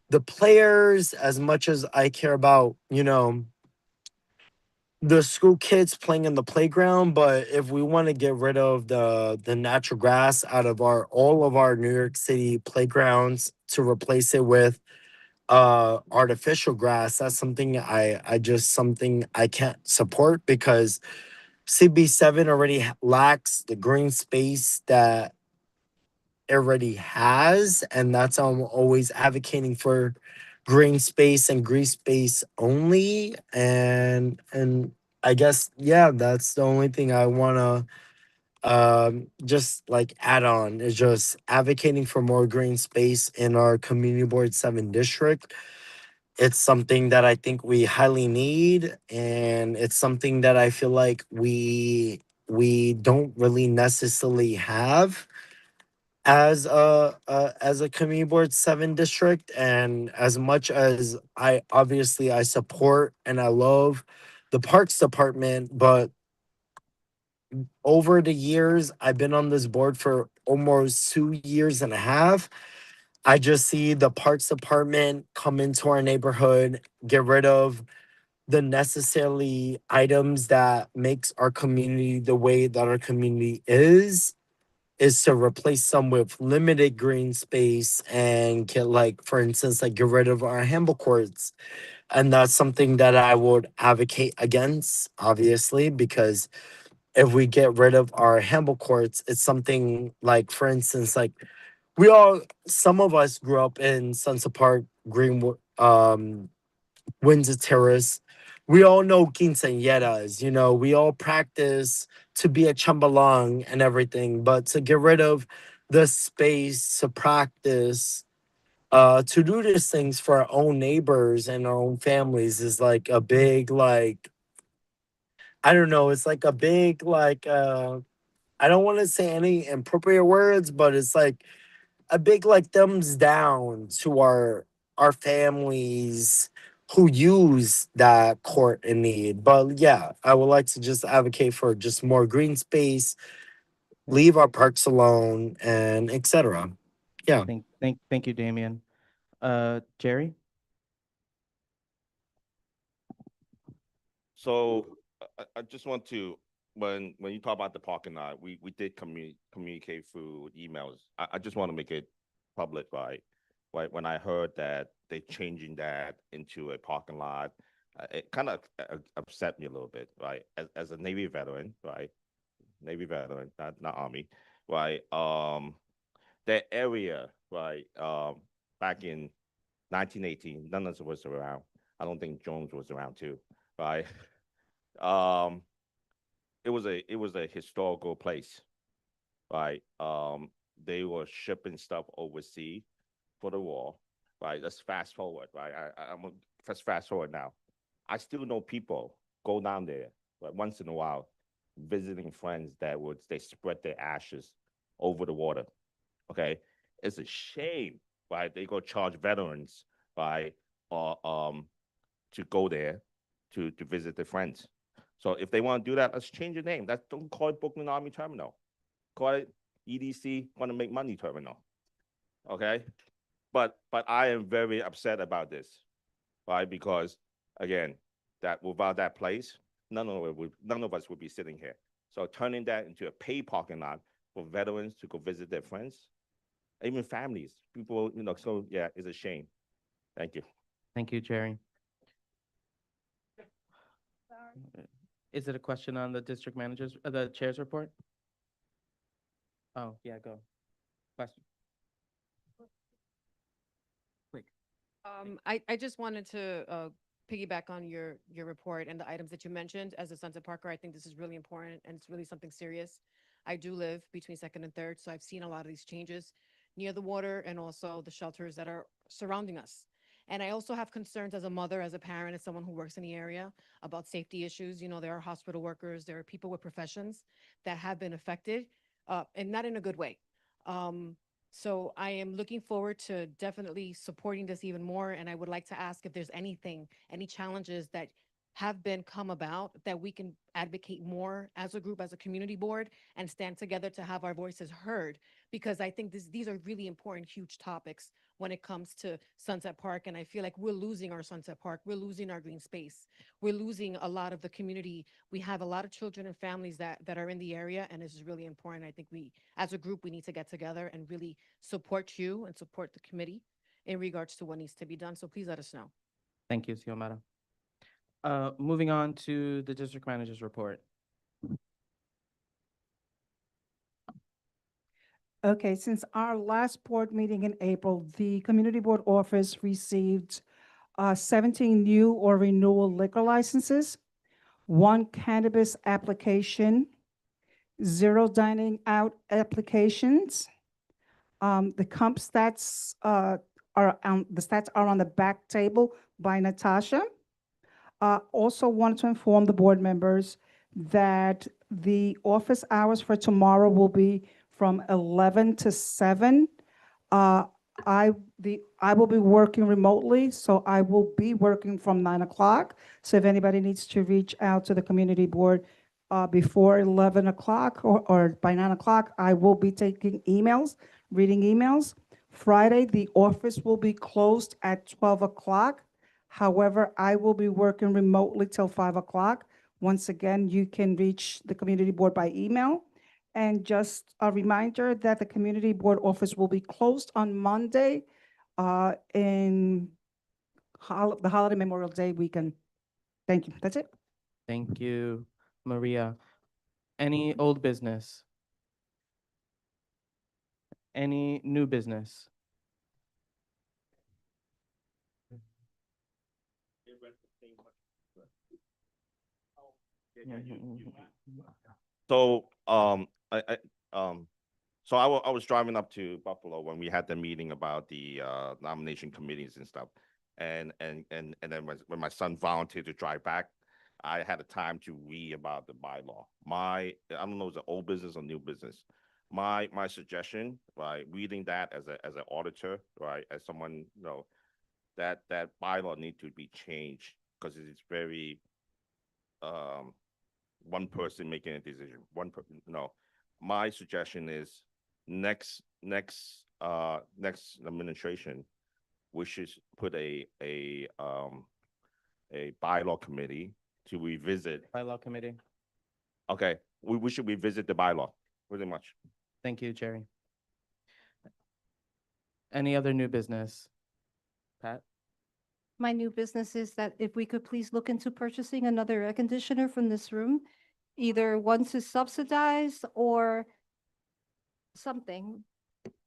the players, as much as I care about, the school kids playing in the playground. But if we want to get rid of the natural grass out of all of our New York City playgrounds to replace it with artificial grass, that's something something I can't support, because CB7 already lacks the green space that it already has, and that's how I'm always advocating for green space and green space only. And I guess, yeah, that's the only thing I want to just like add on, is just advocating for more green space in our community board 7 district. It's something that I think we highly need, and it's something that I feel like we don't really necessarily have as a community board 7 district. And as much as I support and I love the parks department, but over the years I've been on this board for almost 2 years and a half, I just see the parks department come into our neighborhood, get rid of the necessarily items that makes our community the way that our community is to replace some with limited green space, and get, like, for instance, like, get rid of our handball courts. And that's something that I would advocate against, obviously, because if we get rid of our handball courts, it's something like, for instance, like, some of us grew up in Sunset Park, Greenwood, Windsor Terrace. We all know quinceañeras, we all practice to be a chambalong and everything, but to get rid of the space to practice, to do these things for our own neighbors and our own families is like a big, like, I don't know, it's like a big, like, I don't want to say any inappropriate words, but it's like a big, like, thumbs down to our families who use that court in need. But yeah, I would like to just advocate for just more green space, leave our parks alone, and etc. Yeah. Thank you, Damien. Jerry? So I just want to, when you talk about the parking lot, we did communicate through emails. I just want to make it public, right? Right, when I heard that they're changing that into a parking lot, it kind of upset me a little bit, right? As a Navy veteran, right? Navy veteran, not Army, right? That area, right? Back in 1918, none of us was around. I don't think Jones was around too, right? Um, it was a historical place, right? They were shipping stuff overseas for the war, right? Let's fast forward, right? Let's fast forward now. I still know people go down there, but once in a while, visiting friends they spread their ashes over the water. Okay, it's a shame, right? They go charge veterans, right, or to go there to visit their friends. So if they want to do that, let's change the name. Don't call it Brooklyn Army Terminal. Call it EDC Want to Make Money Terminal. Okay, but I am very upset about this, right? Because again, that without that place, none of us would be sitting here. So turning that into a paid parking lot for veterans to go visit their friends, even families, people, So yeah, it's a shame. Thank you. Thank you, Jerry. Is it a question on the district managers, the chair's report? Oh, yeah, go. Question. I just wanted to piggyback on your report and the items that you mentioned. As a Sunset Parker, I think this is really important and it's really something serious. I do live between Second and Third, so I've seen a lot of these changes near the water and also the shelters that are surrounding us. And I also have concerns as a mother, as a parent, as someone who works in the area about safety issues. There are hospital workers, there are people with professions that have been affected, and not in a good way. So I am looking forward to definitely supporting this even more. And I would like to ask if there's anything, any challenges that have been come about that we can advocate more as a group, as a community board, and stand together to have our voices heard. Because I think these are really important, huge topics when it comes to Sunset Park. And I feel like we're losing our Sunset Park. We're losing our green space. We're losing a lot of the community. We have a lot of children and families that are in the area, and this is really important. I think we, as a group, we need to get together and really support you and support the committee in regards to what needs to be done. So please let us know. Thank you, Xiomara. Moving on to the district manager's report. Okay, since our last board meeting in April, the Community Board Office received 17 new or renewal liquor licenses, 1 cannabis application, 0 dining out applications. The comp stats the stats are on the back table by Natasha. Also wanted to inform the board members that the office hours for tomorrow will be from 11 to 7. I will be working remotely, so I will be working from 9 o'clock. So if anybody needs to reach out to the community board before 11 o'clock or by 9 o'clock, I will be taking emails, reading emails. Friday, the office will be closed at 12 o'clock. However, I will be working remotely till 5 o'clock. Once again, you can reach the community board by email. And just a reminder that the community board office will be closed on Monday in the holiday Memorial Day weekend. Thank you. That's it. Thank you, Maria. Any old business? Any new business? So, so I was driving up to Buffalo when we had the meeting about the nomination committees and stuff. And then when my son volunteered to drive back, I had a time to read about the bylaw. I don't know, is it old business or new business? My suggestion, right, reading that as an auditor, right, as someone, you know, that bylaw need to be changed because it's very one person making a decision. No. My suggestion is next administration, we should put a bylaw committee to revisit. Bylaw committee. Okay, we should revisit the bylaw, pretty much. Thank you, Jerry. Any other new business? Pat? My new business is that if we could please look into purchasing another air conditioner from this room, either one to subsidize or something,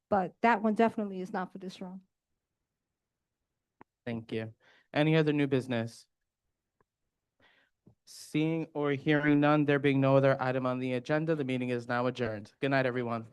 but that one definitely is not for this room. Thank you. Any other new business? Seeing or hearing none, there being no other item on the agenda, the meeting is now adjourned. Good night, everyone.